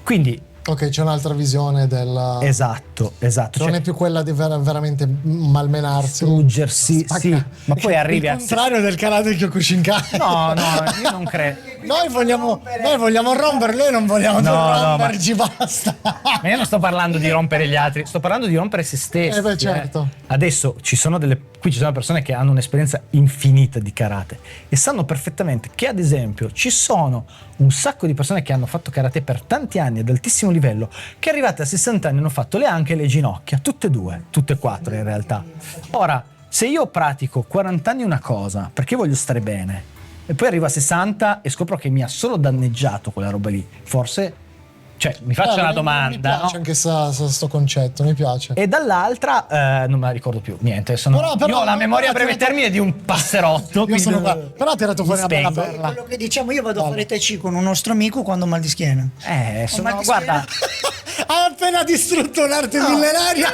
Speaker 2: Quindi
Speaker 3: ok, c'è un'altra visione del...
Speaker 2: Esatto.
Speaker 3: Non è più quella di veramente malmenarsi,
Speaker 2: struggersi, sì, ma poi arrivi
Speaker 3: al contrario del karate Kyokushinkai.
Speaker 2: No, io non credo.
Speaker 3: Noi vogliamo rompere, noi non vogliamo romperci, basta.
Speaker 2: Ma io non sto parlando di rompere gli altri, sto parlando di rompere se stessi.
Speaker 3: Beh, certo.
Speaker 2: Adesso ci sono persone che hanno un'esperienza infinita di karate e sanno perfettamente che, ad esempio, ci sono un sacco di persone che hanno fatto karate per tanti anni ad altissimo livello, che arrivate a 60 anni hanno fatto le anche e le ginocchia, tutte e quattro in realtà. Ora, se io pratico 40 anni una cosa perché voglio stare bene e poi arrivo a 60 e scopro che mi ha solo danneggiato quella roba lì, forse... Cioè, mi faccio una domanda. Mi
Speaker 3: piace anche sto concetto, mi piace.
Speaker 2: E dall'altra, non me la ricordo più, niente. Io ho la memoria a breve termine di un passerotto.
Speaker 3: Però ha tirato fuori una bella perla.
Speaker 4: Quello che diciamo, io vado a fare Tai Chi con un nostro amico quando ho mal di schiena.
Speaker 2: Guarda.
Speaker 3: Ha appena distrutto un'arte millenaria.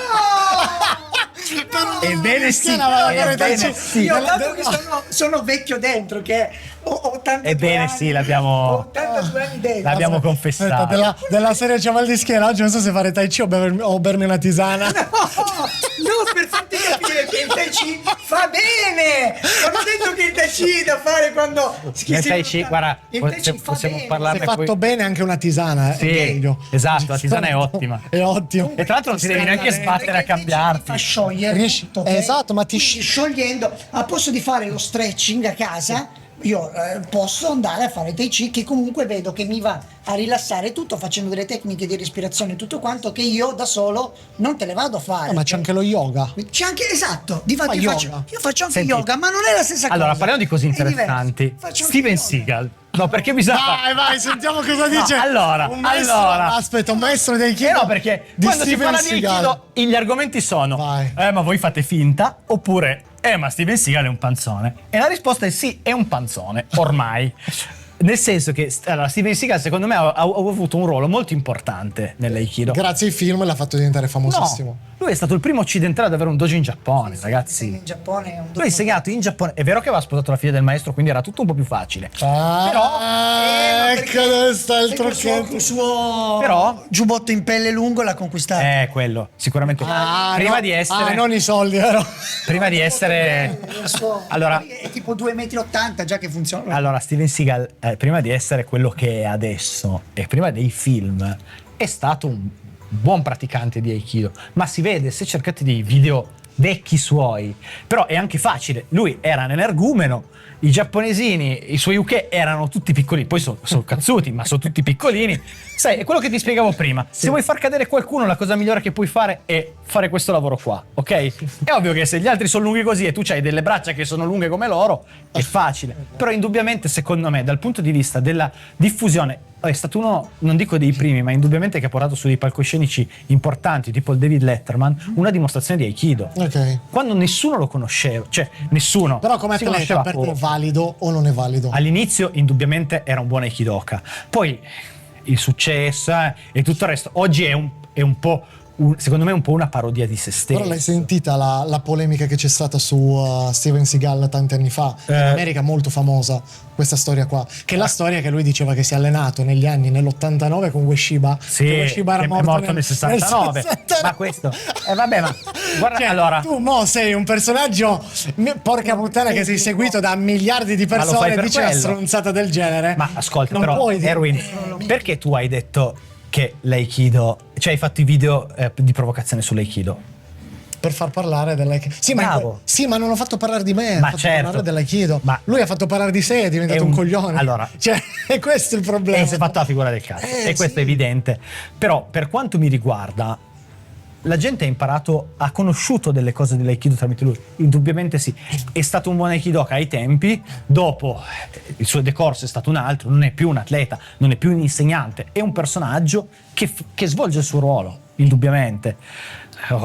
Speaker 2: Ebbene sì.
Speaker 4: Io dato che sono vecchio dentro, che ho 82
Speaker 2: Ebbene
Speaker 4: anni,
Speaker 2: sì, l'abbiamo
Speaker 4: 82 anni dentro.
Speaker 2: L'abbiamo confessato.
Speaker 3: Della serie c'è mal di schiena, oggi non so se fare Tai Chi o bermi una tisana.
Speaker 4: No, per farti capire che il Tai Chi fa bene. Non ho detto che il Tai Chi è da fare quando
Speaker 2: il Tai Chi, guarda, possiamo parlarne.
Speaker 3: Se fatto bene anche una tisana,
Speaker 2: sì,
Speaker 3: è meglio.
Speaker 2: Esatto, la tisana è ottima.
Speaker 3: È ottimo.
Speaker 2: E tra l'altro non ti devi neanche sbattere a cambiarti.
Speaker 4: Fa sciogliere tutto, okay?
Speaker 3: Esatto, ma
Speaker 4: sciogliendo, a posto di fare lo stretching a casa, io posso andare a fare Tai Chi, che comunque vedo che mi va a rilassare tutto, facendo delle tecniche di respirazione e tutto quanto che io da solo non te le vado a fare.
Speaker 3: Ma c'è anche lo yoga.
Speaker 4: C'è anche, esatto, difatti io faccio anche
Speaker 2: Senti,
Speaker 4: yoga, ma non è la stessa cosa.
Speaker 2: Allora, parliamo di cose interessanti. Steven Seagal. No, perché bisogna...
Speaker 3: Vai, sentiamo cosa dice.
Speaker 2: Allora.
Speaker 3: Aspetta, un maestro di Aikido.
Speaker 2: No, perché quando si parla di Aikido, gli argomenti sono: ma voi fate finta, oppure ma Steven Seagal è un panzone. E la risposta è sì, è un panzone, ormai. Nel senso che Steven Seagal secondo me ha avuto un ruolo molto importante nell'Aikido.
Speaker 3: Grazie ai film l'ha fatto diventare famosissimo.
Speaker 2: No, lui è stato il primo occidentale ad avere un dojo in Giappone, ragazzi.
Speaker 4: In Giappone è un dojo.
Speaker 2: Lui ha insegnato in Giappone. È vero che aveva sposato la figlia del maestro, quindi era tutto un po' più facile.
Speaker 3: Ecco dove sta il trucchetto.
Speaker 4: Il suo giubbotto in pelle lungo l'ha conquistato.
Speaker 2: Quello, sicuramente. Prima di essere...
Speaker 3: non i soldi, vero?
Speaker 2: Prima di essere... Allora...
Speaker 4: È tipo 2,80 m già che funziona.
Speaker 2: Allora, Steven Seagal, prima di essere quello che è adesso e prima dei film, è stato un buon praticante di Aikido. Ma si vede, se cercate dei video vecchi suoi, però è anche facile. Lui era un energumeno, i giapponesini, i suoi uke erano tutti piccolini, poi sono cazzuti, ma sono tutti piccolini. Sai, è quello che ti spiegavo prima. Se vuoi far cadere qualcuno, la cosa migliore che puoi fare è fare questo lavoro qua, ok? È ovvio che se gli altri sono lunghi così e tu hai delle braccia che sono lunghe come loro, è facile. Però indubbiamente, secondo me, dal punto di vista della diffusione, è stato uno, non dico dei primi, ma indubbiamente che ha portato su dei palcoscenici importanti, tipo il David Letterman, una dimostrazione di Aikido.
Speaker 3: Ok.
Speaker 2: Quando nessuno lo conosceva, cioè nessuno.
Speaker 3: Però come
Speaker 2: si
Speaker 3: atleta, per te è valido o non è valido?
Speaker 2: All'inizio indubbiamente era un buon Aikidoka. Poi il successo e tutto il resto. Oggi è un po', secondo me è un po' una parodia di se stesso.
Speaker 3: Però l'hai sentita la polemica che c'è stata su Steven Seagal tanti anni fa? In America molto famosa questa storia qua. Che è la storia che lui diceva che si è allenato negli anni, nell'89 con Ueshiba.
Speaker 2: Sì,
Speaker 3: che Ueshiba era
Speaker 2: che è morto nel 69.
Speaker 3: nel 69.
Speaker 2: Ma questo... vabbè, ma guarda,
Speaker 3: Cioè,
Speaker 2: allora...
Speaker 3: tu mo sei un personaggio, porca puttana, che sei seguito da miliardi di
Speaker 2: lo fai
Speaker 3: persone,
Speaker 2: per
Speaker 3: dici una
Speaker 2: quello.
Speaker 3: stronzata del genere.
Speaker 2: Ma ascolta,
Speaker 3: Non
Speaker 2: però,
Speaker 3: puoi dire-
Speaker 2: Erwin, perché tu hai detto che l'Aikido, cioè hai fatto i video di provocazione sull'Aikido?
Speaker 3: Per far parlare dell'Aikido. Sì,
Speaker 2: Bravo.
Speaker 3: Ma non ho fatto parlare di me,
Speaker 2: Ma
Speaker 3: ho fatto
Speaker 2: certo.
Speaker 3: parlare dell'Aikido.
Speaker 2: Ma-
Speaker 3: lui ha fatto parlare di sé, è diventato un coglione.
Speaker 2: Allora,
Speaker 3: cioè, è questo il problema.
Speaker 2: e si è fatto la figura del cazzo, e questo è evidente. Però, per quanto mi riguarda, la gente ha imparato, ha conosciuto delle cose dell'Aikido tramite lui. Indubbiamente sì. È stato un buon Aikidoka ai tempi, dopo il suo decorso è stato un altro, non è più un atleta, non è più un insegnante, è un personaggio che svolge il suo ruolo, indubbiamente.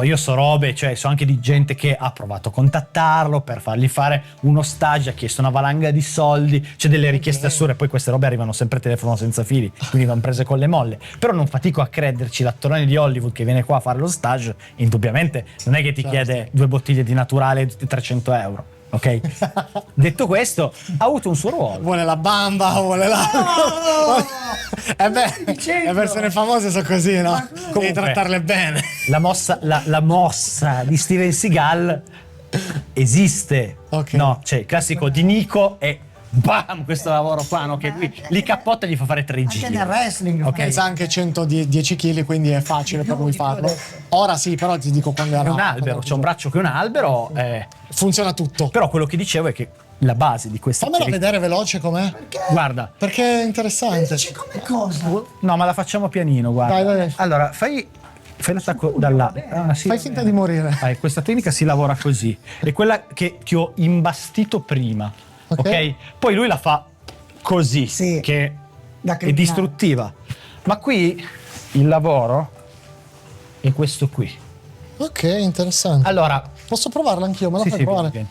Speaker 2: Io so robe, cioè so anche di gente che ha provato a contattarlo per fargli fare uno stage, ha chiesto una valanga di soldi, c'è delle richieste assurde, poi queste robe arrivano sempre a telefono senza fili, quindi vanno prese con le molle. Però non fatico a crederci, l'attorone di Hollywood che viene qua a fare lo stage, indubbiamente non è che ti chiede 2 bottiglie di naturale di 300 euro. Ok? Detto questo, ha avuto un suo ruolo.
Speaker 3: Vuole la bamba, vuole la... le persone famose sono così, no? Devi trattarle bene.
Speaker 2: La mossa di Steven Seagal esiste.
Speaker 3: Ok.
Speaker 2: No, cioè il classico di Nico è bam, questo lavoro qua, no? Che lui li cappotta e gli fa fare 3
Speaker 4: Anche
Speaker 2: giri.
Speaker 4: nel wrestling.
Speaker 2: Ok.
Speaker 3: Pesa anche 110 kg, quindi è facile per lui farlo. Ora sì, però ti dico quando
Speaker 2: È
Speaker 3: era...
Speaker 2: un albero, c'è un braccio che è un albero.
Speaker 3: Funziona tutto.
Speaker 2: Però quello che dicevo è che la base di questa
Speaker 3: Fammelo vedere veloce com'è.
Speaker 2: Guarda.
Speaker 3: Perché è interessante.
Speaker 4: Come cosa?
Speaker 2: No, ma la facciamo pianino, guarda.
Speaker 3: Dai.
Speaker 2: Allora, fai l'attacco da là. Sì.
Speaker 3: Fai finta di morire.
Speaker 2: Vai, questa tecnica si lavora così. È quella che ti ho imbastito prima. Ok? Poi lui la fa così,
Speaker 4: Sì,
Speaker 2: che
Speaker 4: da
Speaker 2: è
Speaker 4: criminale.
Speaker 2: distruttiva. Ma qui il lavoro è questo qui.
Speaker 3: Ok, interessante.
Speaker 2: Allora,
Speaker 3: Posso provarla anch'io? Me la
Speaker 2: sì,
Speaker 3: fai
Speaker 2: sì,
Speaker 3: provare?
Speaker 2: vieni.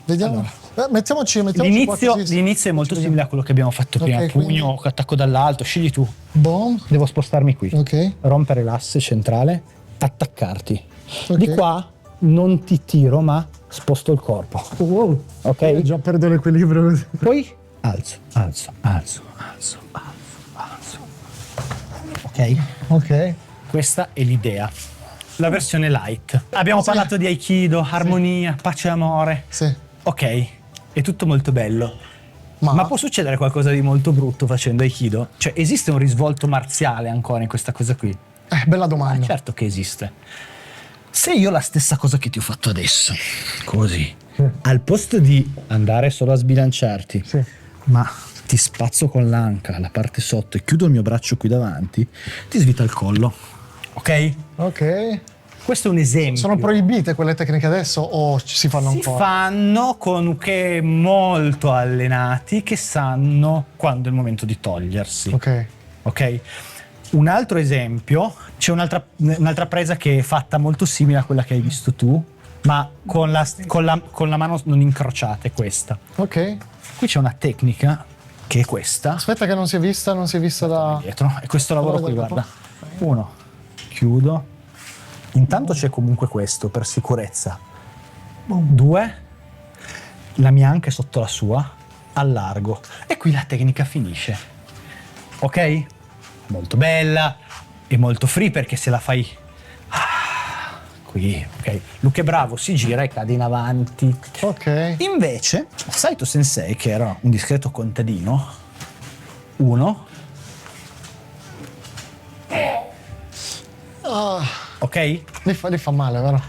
Speaker 3: Vediamo. Mettiamoci
Speaker 2: L'inizio è molto simile a quello che abbiamo fatto prima.
Speaker 3: Ok,
Speaker 2: Pugno, attacco dall'alto, scegli tu.
Speaker 3: Boom.
Speaker 2: Devo spostarmi qui.
Speaker 3: Ok.
Speaker 2: Rompere l'asse centrale, attaccarti.
Speaker 3: Ok.
Speaker 2: Di qua non ti tiro, ma sposto il corpo.
Speaker 3: Wow.
Speaker 2: Ok?
Speaker 3: Già perdo l'equilibrio così.
Speaker 2: Poi alzo. Ok?
Speaker 3: Ok.
Speaker 2: Questa è l'idea. La versione light. Abbiamo parlato di Aikido, armonia, pace e amore.
Speaker 3: Sì.
Speaker 2: Ok, è tutto molto bello. Ma può succedere qualcosa di molto brutto facendo Aikido? Cioè, esiste un risvolto marziale ancora in questa cosa qui?
Speaker 3: Bella domanda.
Speaker 2: Certo che esiste. Se io la stessa cosa che ti ho fatto adesso, così, al posto di andare solo a sbilanciarti,
Speaker 3: Sì.
Speaker 2: ma ti spazzo con l'anca, la parte sotto, e chiudo il mio braccio qui davanti, ti svita il collo. Ok?
Speaker 3: Ok.
Speaker 2: Questo è un esempio.
Speaker 3: Sono proibite quelle tecniche adesso o ci si fanno
Speaker 2: Si
Speaker 3: ancora?
Speaker 2: fanno con uke molto allenati che sanno quando è il momento di togliersi.
Speaker 3: Ok.
Speaker 2: Ok? Un altro esempio, c'è un'altra presa che è fatta molto simile a quella che hai visto tu, ma con la mano non incrociata, è questa.
Speaker 3: Ok.
Speaker 2: Qui c'è una tecnica che è questa,
Speaker 3: Aspetta che non si è vista da...
Speaker 2: dietro, e questo lavoro qui, guarda. 1, chiudo. Intanto c'è comunque questo per sicurezza. 2, la mia anca è sotto la sua, allargo. E qui la tecnica finisce. Ok? Molto bella e molto free, perché se la fai qui, ok? Luke è bravo, si gira e cade in avanti.
Speaker 3: Ok.
Speaker 2: Invece, Saito Sensei, che era un discreto contadino, 1, ok?
Speaker 3: Li fa male, vero?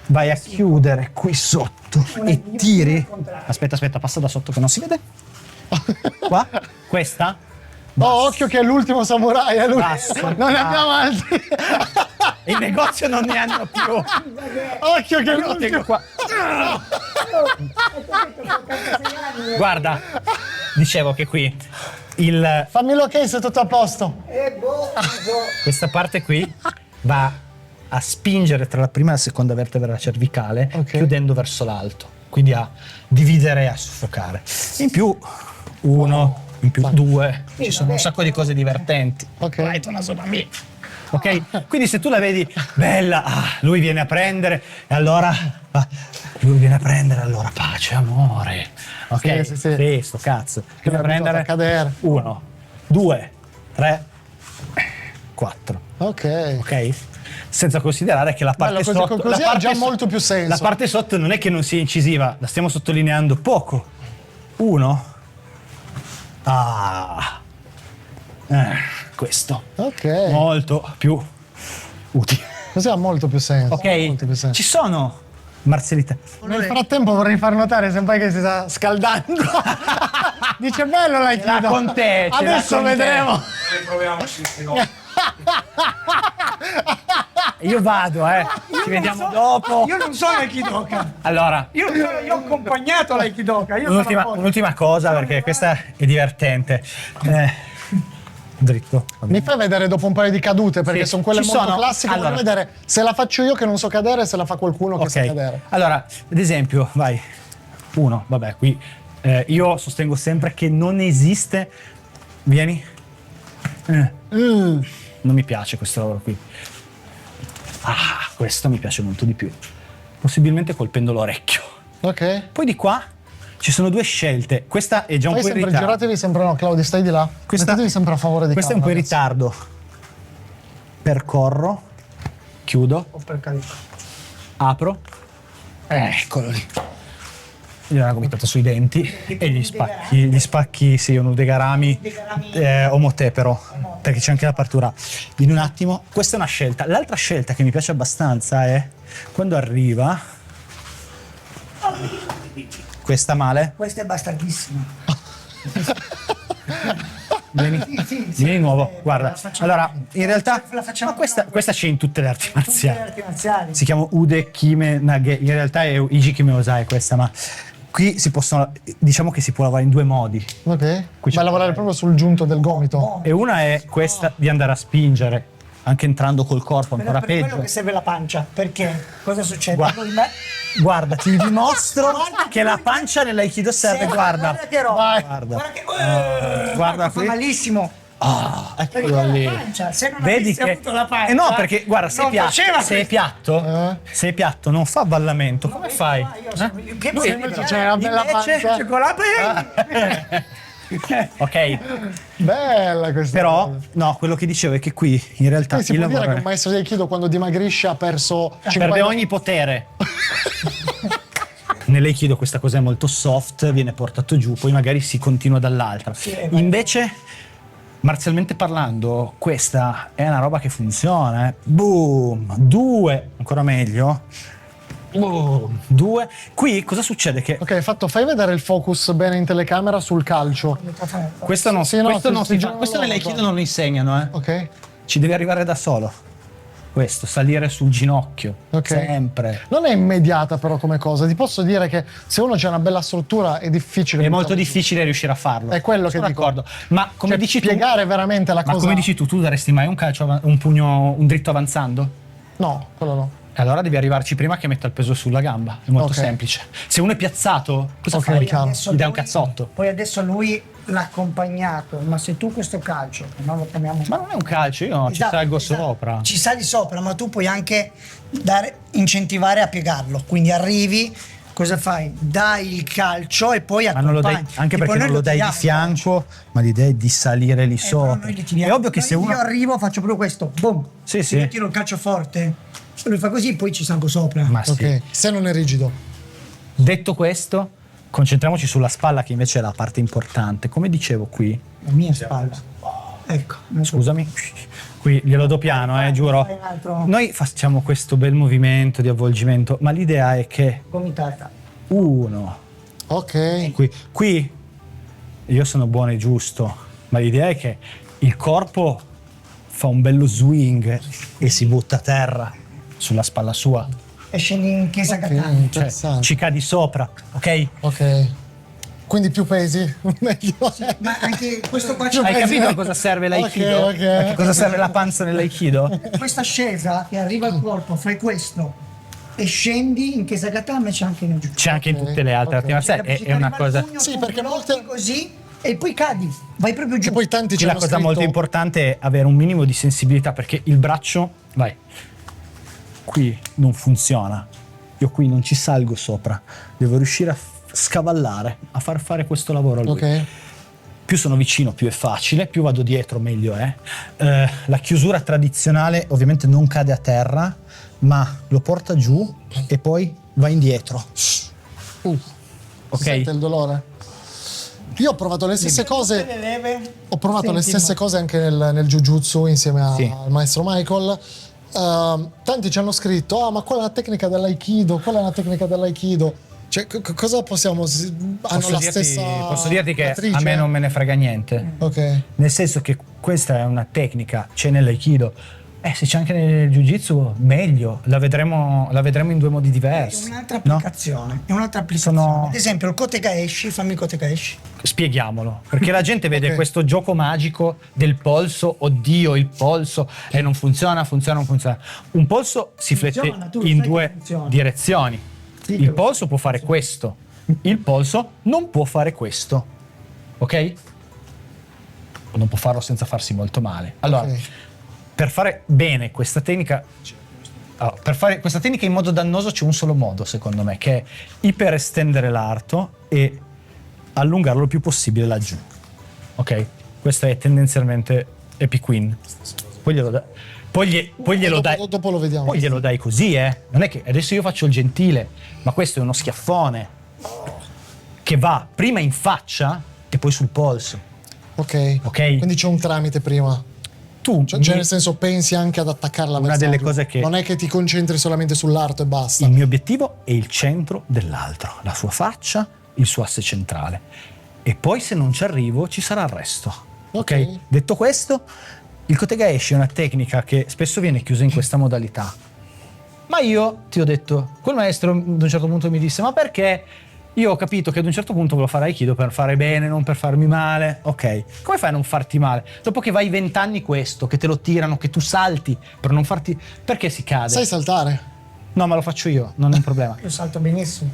Speaker 2: Vai a chiudere qui sotto e tiri. Aspetta, passa da sotto che non si vede. Qua, questa.
Speaker 3: Oh, occhio che è l'ultimo samurai, è
Speaker 2: Basso.
Speaker 3: Non ne abbiamo altri.
Speaker 2: Il negozio non ne hanno più.
Speaker 3: Occhio che è
Speaker 2: Lo tengo
Speaker 3: l'ultimo.
Speaker 2: qua. Guarda, dicevo che qui
Speaker 3: Fammi l'ok se è tutto a posto.
Speaker 2: questa parte qui va a spingere tra la prima e la seconda vertebra cervicale,
Speaker 3: Ok.
Speaker 2: chiudendo verso l'alto, quindi a dividere e a soffocare. In più 1, in più 2. Ci sono un sacco di cose divertenti.
Speaker 1: Ok.
Speaker 4: Vai, tu una sola mia.
Speaker 2: Ok? Quindi se tu la vedi bella, lui viene a prendere e allora lui viene a prendere, allora pace, amore. Ok?
Speaker 1: Sì.
Speaker 2: Sto cazzo.
Speaker 1: Che
Speaker 2: Viene a prendere
Speaker 1: a cadere.
Speaker 2: 1, 2, 3, 4.
Speaker 1: Ok.
Speaker 2: Ok? Senza considerare che la parte
Speaker 1: Bello,
Speaker 2: sotto
Speaker 1: così
Speaker 2: la
Speaker 1: ha
Speaker 2: parte
Speaker 1: già molto più senso.
Speaker 2: La parte sotto non è che non sia incisiva, la stiamo sottolineando poco. 1. Questo.
Speaker 1: Ok.
Speaker 2: Molto più utile.
Speaker 1: Così ha molto più senso.
Speaker 2: Ok?
Speaker 1: Molto più senso.
Speaker 2: Ci sono Marcelita.
Speaker 3: Nel frattempo vorrei far notare sempre che si sta scaldando. Dice bello l'aikido.
Speaker 2: Con te, ce l'ha
Speaker 3: Adesso
Speaker 2: con te.
Speaker 3: vedremo.
Speaker 2: Io vado, ci vediamo dopo.
Speaker 3: Io non sono aikidoka.
Speaker 2: Allora,
Speaker 3: Io ho accompagnato l'aikidoka. Io sono a posto.
Speaker 2: un'ultima cosa perché questa è divertente. Dritto.
Speaker 1: Mi fai vedere dopo un paio di cadute perché
Speaker 2: Sì,
Speaker 1: sono quelle
Speaker 2: ci
Speaker 1: molto
Speaker 2: sono.
Speaker 1: classiche.
Speaker 2: Allora.
Speaker 1: Voglio vedere se la faccio io che non so cadere, se la fa qualcuno che sa
Speaker 2: Ok,
Speaker 1: cadere.
Speaker 2: allora, ad esempio, vai. 1, vabbè, qui io sostengo sempre che non esiste. Vieni. Non mi piace questo lavoro qui. Questo mi piace molto di più. Possibilmente colpendo l'orecchio.
Speaker 1: Ok.
Speaker 2: Poi di qua ci sono 2 scelte. Questa è già un
Speaker 1: Poi
Speaker 2: po' in
Speaker 1: sempre
Speaker 2: ritardo.
Speaker 1: giratevi sempre, no, Claudio, stai di là. Mettetevi sempre a favore di
Speaker 2: Questa è un po' in
Speaker 1: camera,
Speaker 2: ritardo. Percorro, chiudo, apro. Eccolo lì. Gli ho una gomitata sui denti e gli spacchi, sì, un udegarami omotepero, perché c'è anche l'apertura. In un attimo, questa è una scelta. L'altra scelta che mi piace abbastanza è quando arriva. Questa male.
Speaker 4: Questa è bastardissima.
Speaker 2: Vieni di nuovo, guarda. Allora, in realtà,
Speaker 4: La facciamo
Speaker 2: ma questa c'è in tutte le arti
Speaker 4: Tutte le
Speaker 2: marziali.
Speaker 4: arti marziali.
Speaker 2: Si chiama Ude Kime Nage. In realtà è Iji Kime Osai questa, ma qui diciamo che si può lavorare in 2 modi.
Speaker 1: Ok.
Speaker 2: Qui c'è-
Speaker 1: Vai a lavorare proprio sul giunto del gomito.
Speaker 2: E una è questa di andare a spingere, anche entrando col corpo, ancora
Speaker 4: Per quello
Speaker 2: peggio.
Speaker 4: che serve la pancia. Perché? Cosa succede?
Speaker 2: Guarda. Guarda, ti dimostro che la pancia nell'aikido serve, guarda.
Speaker 4: che roba.
Speaker 2: Guarda.
Speaker 4: Guarda che
Speaker 2: Guarda
Speaker 4: fa
Speaker 2: qui.
Speaker 4: malissimo.
Speaker 2: Eccolo lì.
Speaker 4: La pancia, se non
Speaker 2: Vedi
Speaker 4: avessi
Speaker 2: che
Speaker 4: avuto la pancia,
Speaker 2: no, perché guarda,
Speaker 4: non faceva
Speaker 2: se è piatto, se è piatto non fa ballamento. Come fai?
Speaker 4: Che
Speaker 2: Lui
Speaker 4: invece
Speaker 1: c'è una bella
Speaker 2: invece-
Speaker 1: pancia.
Speaker 4: cioccolato
Speaker 2: Ok,
Speaker 1: Bella questa.
Speaker 2: però
Speaker 1: cosa.
Speaker 2: no, quello che dicevo è che qui in realtà
Speaker 1: Quindi si
Speaker 2: il
Speaker 1: può dire
Speaker 2: lavoro
Speaker 1: che un maestro di aikido quando dimagrisce ha perso 50
Speaker 2: perde ogni potere. Nell'aikido questa cosa è molto soft, viene portato giù, poi magari si continua dall'altra. Invece, marzialmente parlando, questa è una roba che funziona. Boom! 2, ancora meglio. Boom! 2. Qui cosa succede? Che
Speaker 1: Ok, fai vedere il focus bene in telecamera sul calcio.
Speaker 2: questo non,
Speaker 1: Sì, no,
Speaker 2: questo non
Speaker 1: si
Speaker 2: si fa,
Speaker 1: girano
Speaker 2: questo
Speaker 1: loro,
Speaker 2: nell'aikido
Speaker 1: guarda.
Speaker 2: non lo insegnano,
Speaker 1: Ok.
Speaker 2: Ci devi arrivare da solo. Questo, salire sul ginocchio.
Speaker 1: Ok.
Speaker 2: Sempre.
Speaker 1: Non è immediata però come cosa. Ti posso dire che se uno c'ha una bella struttura è difficile.
Speaker 2: È molto
Speaker 1: buttarlo giù.
Speaker 2: difficile riuscire a farlo.
Speaker 1: È quello che
Speaker 2: Sono
Speaker 1: dico.
Speaker 2: d'accordo. Ma come
Speaker 1: Cioè,
Speaker 2: dici tu,
Speaker 1: spiegare veramente la
Speaker 2: ma
Speaker 1: cosa.
Speaker 2: come dici tu daresti mai un calcio, un pugno, un dritto avanzando?
Speaker 1: No, quello no.
Speaker 2: Allora devi arrivarci prima che metta il peso sulla gamba. È molto
Speaker 1: Ok.
Speaker 2: semplice. Se uno è piazzato, cosa
Speaker 1: Ok,
Speaker 2: fai?
Speaker 1: chiaro.
Speaker 2: Gli dai un cazzotto.
Speaker 4: Poi adesso lui l'ha accompagnato, ma se tu questo calcio, che non lo chiamiamo.
Speaker 2: Ma non è un calcio, io ci
Speaker 4: Esatto,
Speaker 2: salgo
Speaker 4: esatto.
Speaker 2: sopra.
Speaker 4: Ci sali sopra, ma tu puoi anche incentivare a piegarlo. Quindi arrivi, cosa fai? Dai il calcio e poi
Speaker 2: Ma non lo dai,
Speaker 4: accompagni.
Speaker 2: anche
Speaker 4: E
Speaker 2: perché
Speaker 4: poi noi
Speaker 2: non lo dai di
Speaker 4: tiriamo,
Speaker 2: fianco, ma l'idea è di salire lì
Speaker 4: però
Speaker 2: sopra.
Speaker 4: noi li tiriamo.
Speaker 2: È ovvio che se uno.
Speaker 4: Io arrivo, faccio proprio questo, boom.
Speaker 2: Sì,
Speaker 4: Se
Speaker 2: sì.
Speaker 4: io tiro il calcio forte, lui fa così, poi ci salgo sopra.
Speaker 2: Ma sì.
Speaker 1: Ok. Se non è rigido.
Speaker 2: Detto questo, concentriamoci sulla spalla, che invece è la parte importante. Come dicevo qui,
Speaker 4: La mia spalla. Ecco.
Speaker 2: scusami, qui glielo do piano, giuro.
Speaker 4: Fai un altro.
Speaker 2: Noi facciamo questo bel movimento di avvolgimento, ma l'idea è che
Speaker 4: Gomitata.
Speaker 2: uno,
Speaker 1: Ok.
Speaker 2: qui io sono buono e giusto, ma l'idea è che il corpo fa un bello swing e si butta a terra sulla spalla sua,
Speaker 4: E scendi in chiesa
Speaker 1: Ok,
Speaker 4: katana.
Speaker 2: cioè
Speaker 1: interessante.
Speaker 2: ci cadi sopra, ok?
Speaker 1: Ok. Quindi più pesi? Meglio.
Speaker 4: Ma anche questo qua
Speaker 2: Hai
Speaker 4: c'è
Speaker 2: capito a cosa serve l'aikido?
Speaker 1: Ok, ok.
Speaker 2: A che cosa serve la panza nell'aikido?
Speaker 4: questa scesa che arriva al corpo, fai questo e scendi in chiesa katana, c'è anche in giù.
Speaker 2: C'è anche in tutte le altre arti marziali, è una cosa.
Speaker 4: Pugno,
Speaker 1: Sì,
Speaker 4: tu
Speaker 1: perché
Speaker 4: blocchi
Speaker 1: molte-
Speaker 4: così e poi cadi, vai proprio giù.
Speaker 3: Che poi tanti ci
Speaker 2: La
Speaker 3: hanno
Speaker 2: cosa
Speaker 3: scritto...
Speaker 2: molto importante è avere un minimo di sensibilità, perché il braccio, vai, qui non funziona. Io qui non ci salgo sopra, devo riuscire a scavallare, a far fare questo lavoro a lui.
Speaker 3: Ok.
Speaker 2: Più sono vicino più è facile, più vado dietro meglio è. La chiusura tradizionale ovviamente non cade a terra, ma lo porta giù e poi va indietro.
Speaker 3: Si sente il dolore? Io ho provato le stesse cose.
Speaker 4: Le leve,
Speaker 3: Ho provato le
Speaker 4: senti,
Speaker 3: stesse cose anche nel Jiu-Jitsu insieme
Speaker 2: Sì.
Speaker 3: al maestro Michael. Tanti ci hanno scritto: ah, ma quella è una tecnica dell'aikido, quella è una tecnica dell'aikido. Cioè, cosa possiamo. Hanno la stessa.
Speaker 2: Posso dirti che
Speaker 3: matrice?
Speaker 2: a me non me ne frega niente.
Speaker 3: Ok.
Speaker 2: Nel senso che questa è una tecnica, c'è nell'aikido. Se c'è anche nel jiu-jitsu, meglio. La vedremo in due modi
Speaker 4: È
Speaker 2: diversi.
Speaker 4: un'altra
Speaker 2: no?
Speaker 4: applicazione. È un'altra applicazione.
Speaker 2: Sono-
Speaker 4: Ad esempio, il Kotegaeshi, fammi il Kotegaeshi.
Speaker 2: Spieghiamolo, perché la gente vede
Speaker 3: Ok.
Speaker 2: questo gioco magico del polso, oddio il polso, e non funziona. Un polso si flette
Speaker 4: Funziona, tu
Speaker 2: in
Speaker 4: sai che
Speaker 2: due
Speaker 4: funziona.
Speaker 2: direzioni.
Speaker 4: Sì,
Speaker 2: Il
Speaker 4: che
Speaker 2: polso può fare questo, il polso non può fare questo, ok? Non può farlo senza farsi molto male. Allora,
Speaker 3: Ok.
Speaker 2: per fare bene questa tecnica, per fare questa tecnica in modo dannoso c'è un solo modo, secondo me, che è iperestendere l'arto e allungarlo il più possibile laggiù. Ok? Questo è tendenzialmente Epic Queen. Poi glielo dai. Poi glielo dai.
Speaker 3: Dopo lo vediamo.
Speaker 2: Poi glielo dai così, eh. Non è che adesso io faccio il gentile, ma questo è uno schiaffone che va prima in faccia e poi sul polso.
Speaker 3: Ok.
Speaker 2: Ok.
Speaker 3: Quindi c'è un tramite prima.
Speaker 2: Tu
Speaker 3: Cioè, nel senso, pensi anche ad attaccare la
Speaker 2: Una delle cose che-
Speaker 3: Non è che ti concentri solamente sull'arto e basta.
Speaker 2: il mio obiettivo è il centro dell'altro, la sua faccia, il suo asse centrale. E poi se non ci arrivo ci sarà il resto.
Speaker 3: Ok.
Speaker 2: Detto questo, il Kotegaeshi è una tecnica che spesso viene chiusa in questa modalità. Ma io ti ho detto, quel maestro ad un certo punto mi disse: ma perché? Io ho capito che ad un certo punto volevo fare Aikido per fare bene, non per farmi male. Ok, come fai a non farti male? Dopo che vai 20 anni questo, che te lo tirano, che tu salti per non farti... Perché si cade?
Speaker 3: Sai saltare?
Speaker 2: No, ma lo faccio io, non è un problema.
Speaker 4: Io salto benissimo.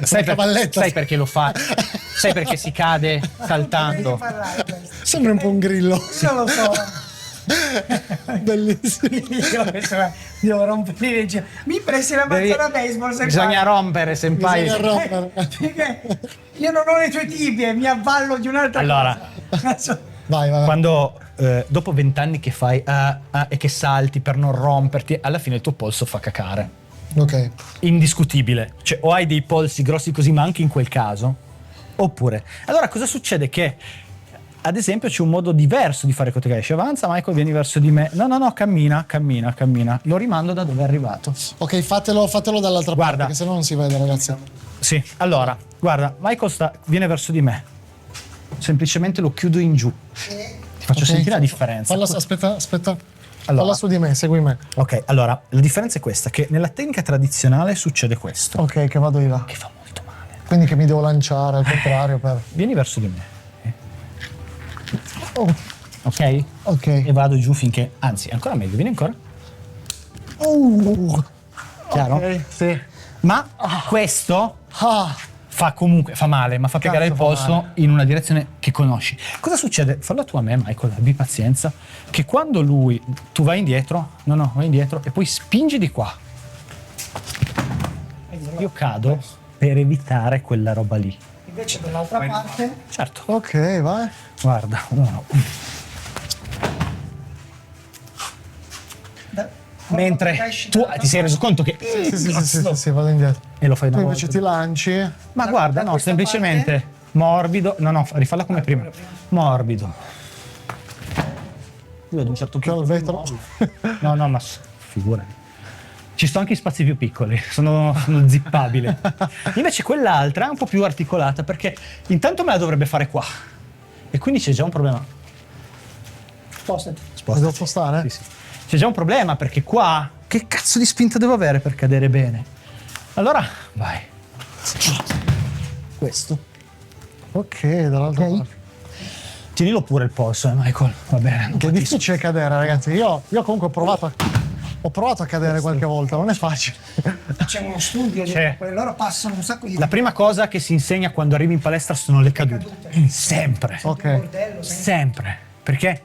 Speaker 2: Sai,
Speaker 3: cavalletta.
Speaker 2: sai perché lo fa? Sai perché si cade saltando?
Speaker 3: Sembra un po' un grillo.
Speaker 4: Non lo so.
Speaker 3: Bellissimo.
Speaker 4: Io devo rompere le giro. Mi presti la mazza da baseball se
Speaker 2: Bisogna rompere, senpai.
Speaker 3: Bisogna rompere.
Speaker 4: Perché io non ho le tue tibie, mi avvallo di un'altra
Speaker 2: Allora.
Speaker 4: cosa.
Speaker 3: Vai.
Speaker 2: Quando dopo 20 anni che fai e che salti per non romperti, alla fine il tuo polso fa cacare.
Speaker 3: Ok.
Speaker 2: Indiscutibile. Cioè, o hai dei polsi grossi così, ma anche in quel caso, oppure. Allora, cosa succede? Che, ad esempio, c'è un modo diverso di fare Kotegaeshi. Avanza, Michael, vieni verso di me. No, cammina. Lo rimando da dove è arrivato.
Speaker 3: Ok, fatelo dall'altra
Speaker 2: Guarda.
Speaker 3: parte, che sennò non si vede, ragazzi.
Speaker 2: Sì, allora, guarda, Michael viene verso di me. Semplicemente lo chiudo in giù. Ti faccio
Speaker 3: Ok.
Speaker 2: sentire la differenza.
Speaker 3: Aspetta.
Speaker 2: Allora.
Speaker 3: Falla su di me, segui me.
Speaker 2: Ok, allora, la differenza è questa, che nella tecnica tradizionale succede questo,
Speaker 3: Ok, che vado di là.
Speaker 2: che fa molto male.
Speaker 3: Quindi che mi devo lanciare al contrario per...
Speaker 2: Vieni verso di me,
Speaker 3: Oh,
Speaker 2: ok?
Speaker 3: ok.
Speaker 2: E vado giù finché, anzi, ancora meglio, vieni ancora. Chiaro?
Speaker 3: Ok, sì.
Speaker 2: Ma questo
Speaker 3: Ah,
Speaker 2: fa male, ma fa piegare il
Speaker 3: Cazzo, fa
Speaker 2: polso
Speaker 3: male.
Speaker 2: in una direzione che conosci. Cosa succede? Fallo tu a me, Michael, abbi pazienza, che quando tu vai indietro, vai indietro e poi spingi di qua. Io cado per evitare quella roba lì.
Speaker 4: Invece dall'altra parte
Speaker 2: Certo.
Speaker 3: ok, vai.
Speaker 2: Guarda, uno. Mentre tu ti sei reso conto che...
Speaker 3: Sì, vado indietro.
Speaker 2: E lo fai
Speaker 3: Tu
Speaker 2: una
Speaker 3: invece
Speaker 2: volta.
Speaker 3: ti lanci.
Speaker 2: Ma guarda,
Speaker 4: da
Speaker 2: no,
Speaker 4: questa
Speaker 2: semplicemente morbido. No, rifalla come prima. Morbido. Io ad un certo
Speaker 3: Che ho
Speaker 2: punto...
Speaker 3: il vetro.
Speaker 2: No, ma figurati. Ci sto anche in spazi più piccoli, sono zippabile. Invece quell'altra è un po' più articolata perché intanto me la dovrebbe fare qua. E quindi c'è già un problema.
Speaker 4: spostati.
Speaker 3: Devo spostare?
Speaker 2: Sì. C'è già un problema perché qua che cazzo di spinta devo avere per cadere bene? Allora, vai. Questo.
Speaker 3: Ok, dall'altra parte.
Speaker 2: Tienilo pure il polso, Michael. Va bene.
Speaker 3: Che è difficile cadere, ragazzi. Io comunque ho provato Ho provato a cadere qualche volta, non è facile.
Speaker 4: C'è uno studio
Speaker 2: C'è.
Speaker 4: dove loro passano un sacco di
Speaker 2: La prima cosa che si insegna quando arrivi in palestra sono le cadute. Sempre.
Speaker 3: Ok.
Speaker 4: bordello,
Speaker 2: Sempre. Perché?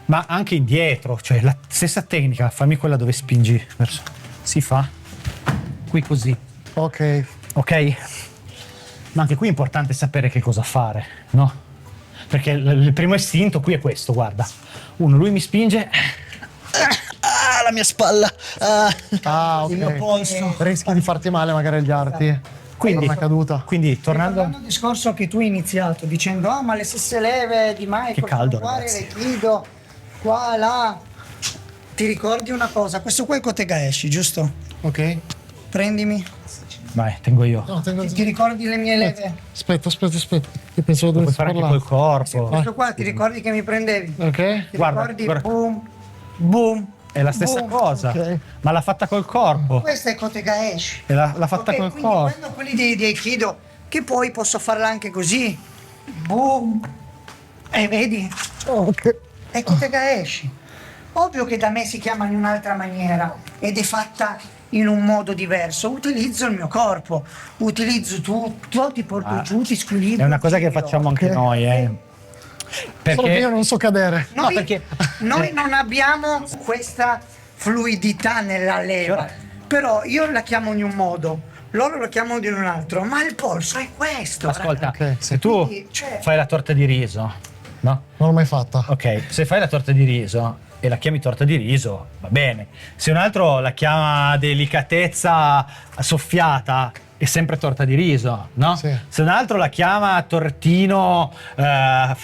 Speaker 2: Ma anche indietro, cioè la stessa tecnica, fammi quella dove spingi verso. Si fa qui così,
Speaker 3: Ok.
Speaker 2: ok? Ma anche qui è importante sapere che cosa fare, no? Perché il primo istinto qui è questo, guarda. Lui mi spinge. Ah, la mia spalla.
Speaker 3: Ah, ok.
Speaker 2: Il mio polso.
Speaker 3: Rischi di farti male magari agli arti.
Speaker 2: Quindi,
Speaker 3: Una caduta.
Speaker 2: quindi tornando.
Speaker 4: Tornando al discorso che tu hai iniziato dicendo ma le stesse leve di Michael
Speaker 2: Che caldo,
Speaker 4: sono uguali,
Speaker 2: ragazzi.
Speaker 4: le chiudo qua, là. Ti ricordi una cosa? Questo qua è Kotegaeshi, giusto?
Speaker 3: Ok.
Speaker 4: Prendimi.
Speaker 2: Vai, tengo io.
Speaker 3: No, tengo...
Speaker 4: Ti ricordi le mie leve?
Speaker 3: Aspetta. Io pensavo
Speaker 2: Puoi
Speaker 3: dovessi
Speaker 2: fare anche
Speaker 3: parlare.
Speaker 2: col corpo.
Speaker 4: Questo qua ti ricordi che mi prendevi?
Speaker 3: Ok.
Speaker 4: Ti
Speaker 2: Guarda,
Speaker 4: ricordi?
Speaker 2: guarda.
Speaker 4: Boom, boom.
Speaker 2: È la stessa
Speaker 4: boom.
Speaker 2: cosa,
Speaker 3: Ok.
Speaker 2: ma l'ha fatta col corpo.
Speaker 4: Questa è Kotegaeshi.
Speaker 2: E l'ha fatta
Speaker 4: Ok,
Speaker 2: col
Speaker 4: quindi
Speaker 2: corpo.
Speaker 4: prendo quelli di Aikido, che poi posso farla anche così. Boom. E vedi?
Speaker 3: Ok.
Speaker 4: È Kotegaeshi. Ovvio che da me si chiama in un'altra maniera ed è fatta in un modo diverso. Utilizzo il mio corpo, utilizzo tutto, ti porto giù, ti squilibro.
Speaker 2: È una cosa che
Speaker 4: giro.
Speaker 2: facciamo anche noi,
Speaker 3: Solo che io
Speaker 2: Perché
Speaker 3: non so cadere.
Speaker 4: Noi,
Speaker 2: perché-
Speaker 4: noi non abbiamo questa fluidità nella leva, però io la chiamo in un modo, loro lo chiamano in un altro, ma il polso è questo.
Speaker 2: ascolta,
Speaker 3: Ok,
Speaker 2: se tu
Speaker 4: Quindi, cioè-
Speaker 2: fai la torta di riso, no?
Speaker 3: Non l'ho mai fatta.
Speaker 2: Ok, se fai la torta di riso e la chiami torta di riso, va bene. Se un altro la chiama delicatezza soffiata, è sempre torta di riso, no?
Speaker 3: Sì.
Speaker 2: Se un altro la chiama tortino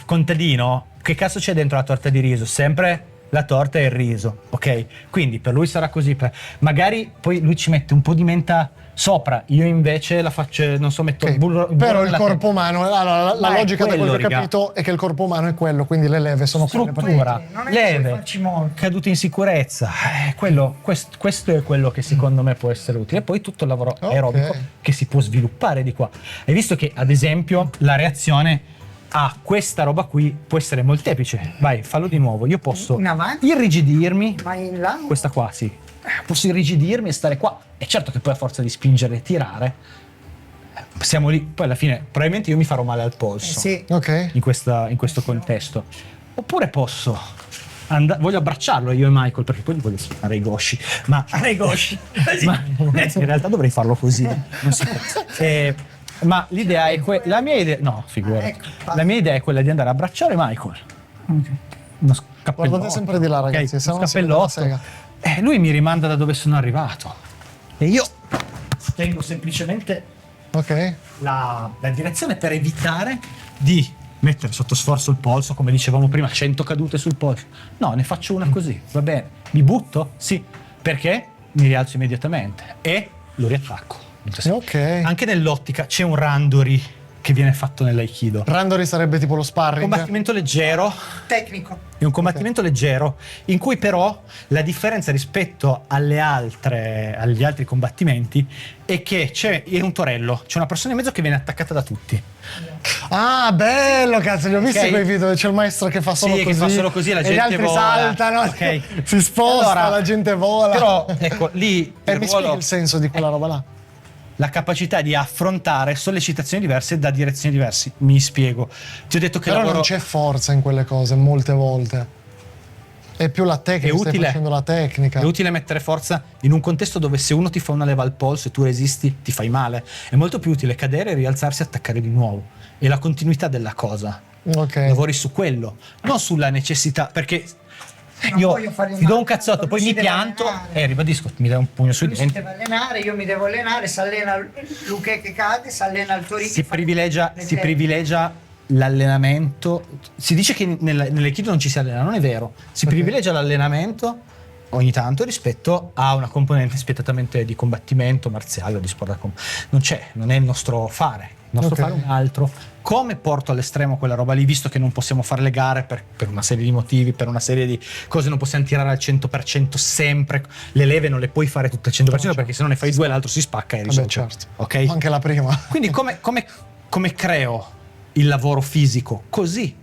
Speaker 2: contadino, che cazzo c'è dentro la torta di riso? Sempre la torta e il riso, ok? Quindi per lui sarà così. Magari poi lui ci mette un po' di menta sopra, io invece la faccio, non so, metto
Speaker 3: Ok,
Speaker 2: il burro.
Speaker 3: però il
Speaker 2: nella
Speaker 3: corpo umano, allora, la
Speaker 2: Ma è
Speaker 3: logica da quello
Speaker 2: quello,
Speaker 3: che ho
Speaker 2: raga.
Speaker 3: capito è che il corpo umano è quello, quindi le leve sono quelle.
Speaker 2: struttura,
Speaker 4: Non è che puoi
Speaker 2: leve,
Speaker 4: farci molto.
Speaker 2: cadute in sicurezza, questo è quello che secondo me può essere utile. E poi tutto il lavoro
Speaker 3: Ok.
Speaker 2: aerobico che si può sviluppare di qua. Hai visto che ad esempio la reazione a questa roba qui può essere molteplice. Vai, fallo di nuovo. Io posso
Speaker 4: In avanti?
Speaker 2: irrigidirmi,
Speaker 4: Ma in là?
Speaker 2: questa qua sì, posso irrigidirmi e stare qua. E certo che poi a forza di spingere e tirare siamo lì, poi alla fine probabilmente io mi farò male al polso
Speaker 4: Sì.
Speaker 3: Ok.
Speaker 2: in questo contesto. Oppure posso voglio abbracciarlo io e Michael, perché poi gli voglio suonare i gosci. Ma in realtà dovrei farlo così. Non si può. Ma l'idea è la mia idea. No, figurati.
Speaker 4: Ecco,
Speaker 2: La mia idea è quella di andare a abbracciare Michael. Uno scappellotto.
Speaker 3: Guardate sempre di là, ragazzi,
Speaker 2: ok?
Speaker 3: se no
Speaker 2: Uno
Speaker 3: si vede la
Speaker 2: scappellotto.
Speaker 3: sega.
Speaker 2: Lui mi rimanda da dove sono arrivato. E io tengo semplicemente
Speaker 3: Ok.
Speaker 2: la direzione per evitare di mettere sotto sforzo il polso, come dicevamo prima, 100 cadute sul polso. No, ne faccio una così, va bene. Mi butto? Sì, perché mi rialzo immediatamente e lo riattacco.
Speaker 3: Ok.
Speaker 2: Anche nell'ottica c'è un randori che viene fatto nell'aikido.
Speaker 3: Randori sarebbe tipo lo sparring.
Speaker 2: Combattimento leggero,
Speaker 4: Tecnico.
Speaker 2: è un combattimento leggero in cui però la differenza rispetto agli altri combattimenti è che c'è un torello, c'è una persona in mezzo che viene attaccata da tutti.
Speaker 3: Ah, bello, cazzo, li ho visti
Speaker 2: Ok.
Speaker 3: quei video dove c'è il maestro che fa solo
Speaker 2: Sì,
Speaker 3: così.
Speaker 2: che fa solo così, la
Speaker 3: e
Speaker 2: gente
Speaker 3: gli altri
Speaker 2: vola.
Speaker 3: saltano,
Speaker 2: Ok.
Speaker 3: si sposta,
Speaker 2: Allora,
Speaker 3: la gente vola.
Speaker 2: Però ecco lì
Speaker 3: E
Speaker 2: il
Speaker 3: mi spieghi
Speaker 2: ruolo,
Speaker 3: il senso di quella roba là?
Speaker 2: la capacità di affrontare sollecitazioni diverse da direzioni diverse. Mi spiego. Ti ho detto che
Speaker 3: Però
Speaker 2: lavoro
Speaker 3: non c'è forza in quelle cose molte volte. È più la tecnica,
Speaker 2: È
Speaker 3: stai
Speaker 2: utile.
Speaker 3: facendo la tecnica.
Speaker 2: È utile mettere forza in un contesto dove se uno ti fa una leva al polso e tu resisti, ti fai male. È molto più utile cadere, rialzarsi e attaccare di nuovo. E la continuità della cosa.
Speaker 3: Ok.
Speaker 2: Lavori su quello, non sulla necessità, perché
Speaker 4: Non
Speaker 2: io
Speaker 4: voglio fare il
Speaker 2: ti do un
Speaker 4: matto,
Speaker 2: cazzotto,
Speaker 4: lui
Speaker 2: poi
Speaker 4: si
Speaker 2: mi
Speaker 4: deve
Speaker 2: pianto
Speaker 4: allenare.
Speaker 2: ribadisco, mi dai un pugno sui
Speaker 4: Lui si
Speaker 2: denti.
Speaker 4: deve allenare, io mi devo allenare, si allena Luque che cade, si allena il Torino.
Speaker 2: Si privilegia l'allenamento. Si dice che nell'aikido non ci si allena, non è vero. Si privilegia l'allenamento ogni tanto rispetto a una componente spietatamente di combattimento marziale o di sport da non c'è, non è il nostro fare. Il nostro
Speaker 3: Ok.
Speaker 2: fare è un altro. Come porto all'estremo quella roba lì, visto che non possiamo fare le gare per una serie di motivi, per una serie di cose, non possiamo tirare al 100% sempre. Le leve non le puoi fare tutte al 100% perché se no ne fai due, l'altro si spacca e
Speaker 3: Vabbè,
Speaker 2: risolve.
Speaker 3: certo.
Speaker 2: Ok?
Speaker 3: Anche la prima.
Speaker 2: Quindi come creo il lavoro fisico? Così.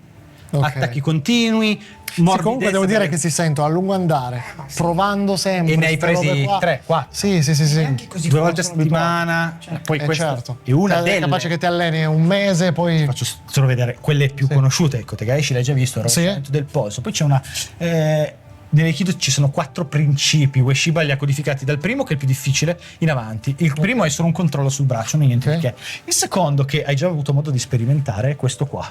Speaker 3: Ok.
Speaker 2: attacchi continui,
Speaker 3: Sì, comunque devo dire
Speaker 2: perché-
Speaker 3: che si sentono a lungo andare, provando sempre.
Speaker 2: E ne hai
Speaker 3: queste robe
Speaker 2: presi
Speaker 3: qua.
Speaker 2: 3, 4.
Speaker 3: Sì, sì, sì, sì.
Speaker 4: Neanche così
Speaker 2: 2 volte a
Speaker 4: funzionano
Speaker 2: settimana, poi questa
Speaker 3: Certo.
Speaker 2: è una
Speaker 3: È
Speaker 2: delle.
Speaker 3: capace che ti alleni un mese, poi.
Speaker 2: Faccio solo vedere quelle più conosciute. Ecco, Tegaishi l'hai già visto, il
Speaker 3: Sì.
Speaker 2: rovesciamento del polso. Poi c'è una. Nell'Aikido ci sono 4 principi. Ueshiba li ha codificati dal primo, che è il più difficile, in avanti. Il primo è solo un controllo sul braccio, non niente
Speaker 3: Ok.
Speaker 2: di che. Il secondo, che hai già avuto modo di sperimentare, è questo qua.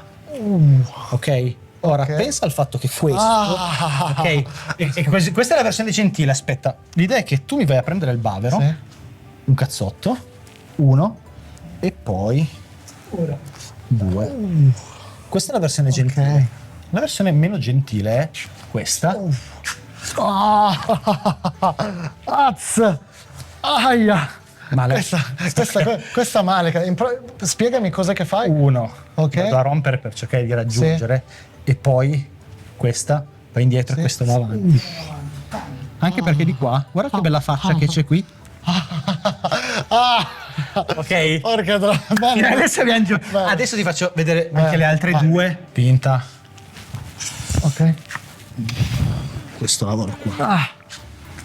Speaker 2: Ok? Ora
Speaker 3: Ok.
Speaker 2: pensa al fatto che questo.
Speaker 3: Ah.
Speaker 2: Ok? Questa è la versione gentile. Aspetta, l'idea è che tu mi vai a prendere il bavero,
Speaker 3: Sì.
Speaker 2: un cazzotto, 1 e poi 2. Questa è la versione gentile. La versione meno gentile è questa.
Speaker 3: Az! Aia!
Speaker 2: Male.
Speaker 3: Questa male. Spiegami cos'è che fai.
Speaker 2: 1.
Speaker 3: Ok.
Speaker 2: Vado a rompere per cercare di raggiungere. E poi questa va indietro e questo va avanti. Anche perché di qua, guarda che bella faccia che c'è qui.
Speaker 3: Ah!
Speaker 2: Ok?
Speaker 3: Porca droga.
Speaker 2: Fino adesso abbiamo adesso ti faccio vedere anche le altre due. Pinta.
Speaker 3: Ok.
Speaker 2: Questo lavoro qua.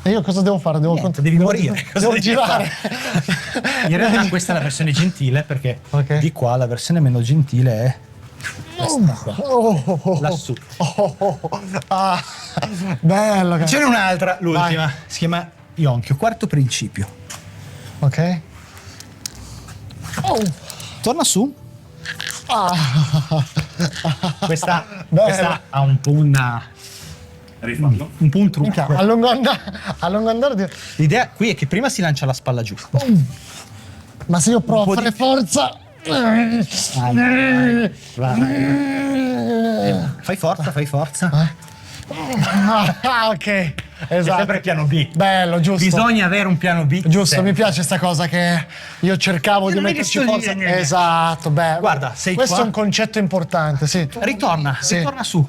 Speaker 3: E io cosa devo fare? Devo
Speaker 2: Devi morire. Cosa
Speaker 3: Devo
Speaker 2: devi
Speaker 3: girare.
Speaker 2: fare? In realtà questa è la versione gentile, perché
Speaker 3: Ok.
Speaker 2: di qua la versione meno gentile è questa qua. Lassù.
Speaker 3: Ah, bello.
Speaker 2: Ce n'è un'altra, l'ultima.
Speaker 3: Vai.
Speaker 2: Si chiama Yonkyo, quarto principio.
Speaker 3: Ok.
Speaker 2: Torna su.
Speaker 3: Ah.
Speaker 2: Questa
Speaker 3: Bello.
Speaker 2: ha un po' un trucco.
Speaker 3: Minchia, a lungo andare.
Speaker 2: L'idea qui è che prima si lancia la spalla giù.
Speaker 3: Ma se io provo a fare forza.
Speaker 2: Fai forza.
Speaker 3: Ah, ok.
Speaker 2: È
Speaker 3: Esatto.
Speaker 2: sempre piano B.
Speaker 3: Bello, giusto.
Speaker 2: Bisogna avere un piano B.
Speaker 3: Giusto,
Speaker 2: sempre.
Speaker 3: mi piace sta cosa che io cercavo di
Speaker 2: non è che
Speaker 3: metterci
Speaker 2: sto lì,
Speaker 3: forza.
Speaker 2: niente.
Speaker 3: Esatto, beh.
Speaker 2: Guarda, sei
Speaker 3: questo
Speaker 2: qua.
Speaker 3: è un concetto importante, sì.
Speaker 2: Ritorna su.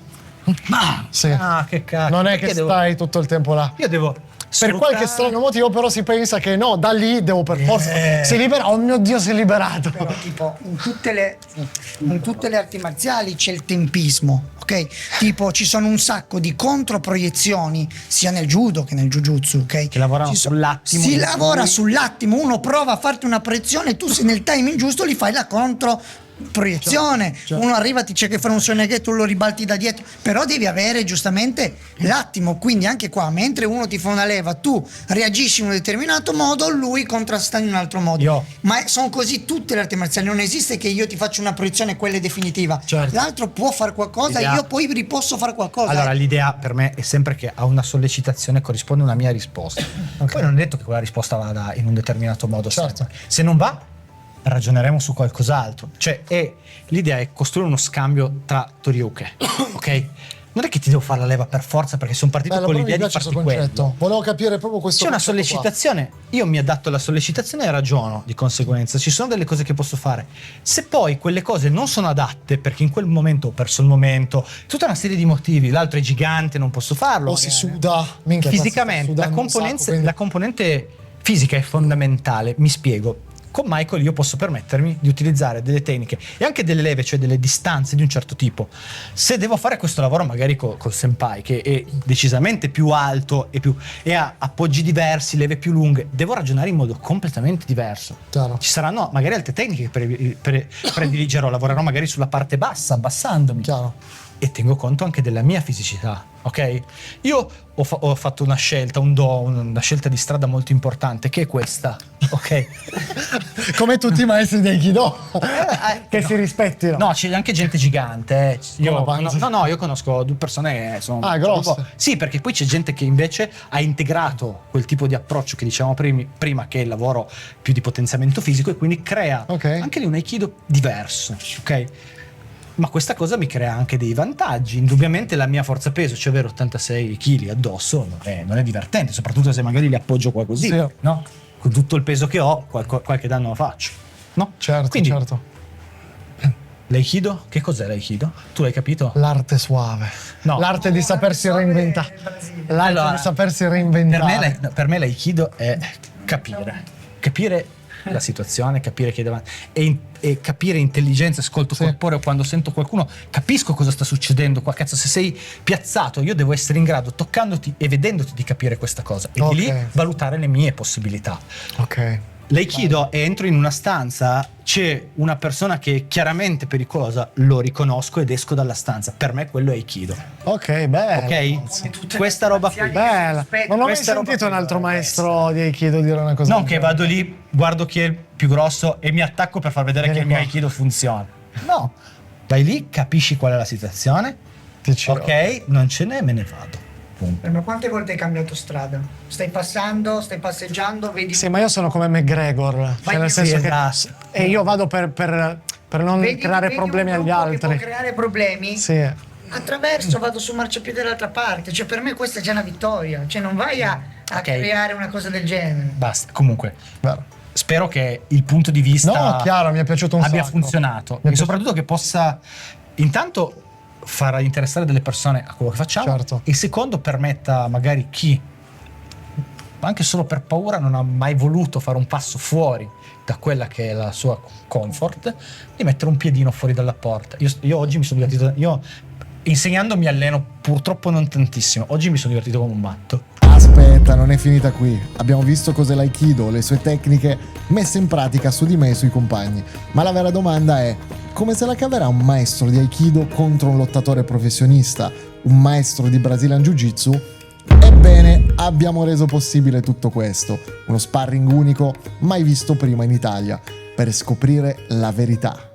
Speaker 3: Sì.
Speaker 2: Ah, che cacchio.
Speaker 3: Non è
Speaker 2: Perché
Speaker 3: che stai tutto il tempo là.
Speaker 2: Io devo
Speaker 3: Per qualche strano motivo però si pensa che no, da lì devo per forza. Si libera, oh mio Dio, si è liberato.
Speaker 4: Però, tipo, in tutte le arti marziali c'è il tempismo, ok? Tipo, ci sono un sacco di controproiezioni, sia nel judo che nel jujutsu, ok?
Speaker 2: Che lavorano sull'attimo.
Speaker 4: Si lavora sull'attimo, uno prova a farti una proiezione, tu se nel timing giusto gli fai la controproiezione. Uno arriva, ti cerca di fare un soneghe, tu lo ribalti da dietro, però devi avere giustamente l'attimo. Quindi anche qua, mentre uno ti fa una leva, tu reagisci in un determinato modo, lui contrasta in un altro modo. Ma sono così tutte le arti marziali, non esiste che io ti faccio una proiezione, quella è definitiva.
Speaker 3: Certo.
Speaker 4: L'altro può fare qualcosa,
Speaker 2: L'idea-
Speaker 4: io poi posso fare qualcosa.
Speaker 2: Allora, l'idea per me è sempre che a una sollecitazione corrisponde una mia risposta. Poi non è detto che quella risposta vada in un determinato modo.
Speaker 3: Certo.
Speaker 2: sempre. Se non va, ragioneremo su qualcos'altro. Cioè, l'idea è costruire uno scambio tra Toryuke, ok? Non è che ti devo fare la leva per forza, perché sono partito
Speaker 3: Bello,
Speaker 2: con
Speaker 3: però mi
Speaker 2: l'idea di
Speaker 3: piace
Speaker 2: farti
Speaker 3: questo concetto.
Speaker 2: quello.
Speaker 3: Volevo capire proprio questo
Speaker 2: C'è una
Speaker 3: concetto qua.
Speaker 2: sollecitazione, io mi adatto alla sollecitazione e ragiono di conseguenza. Ci sono delle cose che posso fare. Se poi quelle cose non sono adatte, perché in quel momento ho perso il momento, tutta una serie di motivi, l'altro è gigante, non posso farlo.
Speaker 3: O si
Speaker 2: magari.
Speaker 3: suda, minchia,
Speaker 2: Fisicamente,
Speaker 3: sta sudando un sacco,
Speaker 2: la componente fisica è fondamentale. Mi spiego. Con Michael io posso permettermi di utilizzare delle tecniche e anche delle leve, cioè delle distanze di un certo tipo. Se devo fare questo lavoro magari col senpai, che è decisamente più alto e ha appoggi diversi, leve più lunghe, devo ragionare in modo completamente diverso.
Speaker 3: Chiaro.
Speaker 2: Ci saranno magari altre tecniche che prediligerò, lavorerò magari sulla parte bassa, abbassandomi.
Speaker 3: Chiaro.
Speaker 2: E tengo conto anche della mia fisicità, ok? Io ho fatto una scelta, una scelta di strada molto importante, che è questa, ok?
Speaker 3: Come tutti i maestri di Aikido, che si rispettino.
Speaker 2: No, c'è anche gente gigante.
Speaker 3: Con la panza.
Speaker 2: No, io conosco 2 persone che sono...
Speaker 3: Grosse.
Speaker 2: Sì, perché poi c'è gente che invece ha integrato quel tipo di approccio che dicevamo prima, che è il lavoro più di potenziamento fisico, e quindi crea
Speaker 3: Ok.
Speaker 2: anche lì un Aikido diverso, ok? Ma questa cosa mi crea anche dei vantaggi. Indubbiamente la mia forza peso, cioè avere 86 kg addosso, non è divertente, soprattutto se magari li appoggio qua così,
Speaker 3: Sì.
Speaker 2: no? Con tutto il peso che ho, qualche danno lo faccio, no?
Speaker 3: Certo,
Speaker 2: Quindi,
Speaker 3: certo.
Speaker 2: l'Aikido? Che cos'è l'Aikido? Tu l'hai capito?
Speaker 3: L'arte suave.
Speaker 2: No.
Speaker 3: L'arte di sapersi reinventare. L'arte
Speaker 2: Allora,
Speaker 3: di sapersi reinventare.
Speaker 2: Per me l'Aikido è capire la situazione, capire chi è davanti e capire intelligenza, ascolto corporeo. Quando sento qualcuno capisco cosa sta succedendo qua. Cazzo, se sei piazzato io devo essere in grado, toccandoti e vedendoti, di capire questa cosa e di lì valutare le mie possibilità.
Speaker 3: Ok.
Speaker 2: L'aikido, entro in una stanza, c'è una persona che è chiaramente pericolosa, lo riconosco ed esco dalla stanza. Per me quello è aikido.
Speaker 3: Ok, bello.
Speaker 2: Ok? Questa roba qui.
Speaker 3: Bella. Non ho mai
Speaker 2: Questa roba
Speaker 3: sentito
Speaker 2: qui
Speaker 3: un altro
Speaker 2: dovrebbe
Speaker 3: maestro di Aikido dire una cosa.
Speaker 2: Non
Speaker 3: del
Speaker 2: che vado lì, guardo chi è il più grosso e mi attacco per far vedere
Speaker 3: Vieni
Speaker 2: che il mio
Speaker 3: qua.
Speaker 2: aikido funziona. No, vai lì, capisci qual è la situazione,
Speaker 3: genere.
Speaker 2: ok, non ce n'è, me ne vado. Punto.
Speaker 4: Ma quante volte hai cambiato strada? Stai passando, stai passeggiando, vedi.
Speaker 3: Sì, ma io sono come McGregor, cioè nel senso che
Speaker 2: esatto.
Speaker 3: e io vado per non creare
Speaker 4: vedi
Speaker 3: problemi
Speaker 4: un
Speaker 3: agli
Speaker 4: gruppo che
Speaker 3: altri.
Speaker 4: può creare problemi.
Speaker 3: Sì.
Speaker 4: Attraverso, vado sul marciapiede dall'altra parte. Cioè, per me questa è già una vittoria. Cioè, non vai a
Speaker 2: Ok.
Speaker 4: creare una cosa del genere.
Speaker 2: Basta, comunque.
Speaker 3: Vero.
Speaker 2: Spero che il punto di vista
Speaker 3: No, chiaro, mi è piaciuto un
Speaker 2: abbia
Speaker 3: sacco.
Speaker 2: funzionato
Speaker 3: Mi è
Speaker 2: e soprattutto che possa intanto far interessare delle persone a quello che facciamo,
Speaker 3: Certo.
Speaker 2: e secondo permetta magari chi anche solo per paura non ha mai voluto fare un passo fuori da quella che è la sua comfort, di mettere un piedino fuori dalla porta. Io oggi mi sono divertito, io insegnando mi alleno purtroppo non tantissimo, oggi mi sono divertito come un matto.
Speaker 1: Aspetta, non è finita qui. Abbiamo visto cos'è l'Aikido, le sue tecniche messe in pratica su di me e sui compagni. Ma la vera domanda è: come se la caverà un maestro di Aikido contro un lottatore professionista, un maestro di Brazilian Jiu-Jitsu? Ebbene, abbiamo reso possibile tutto questo, uno sparring unico mai visto prima in Italia, per scoprire la verità.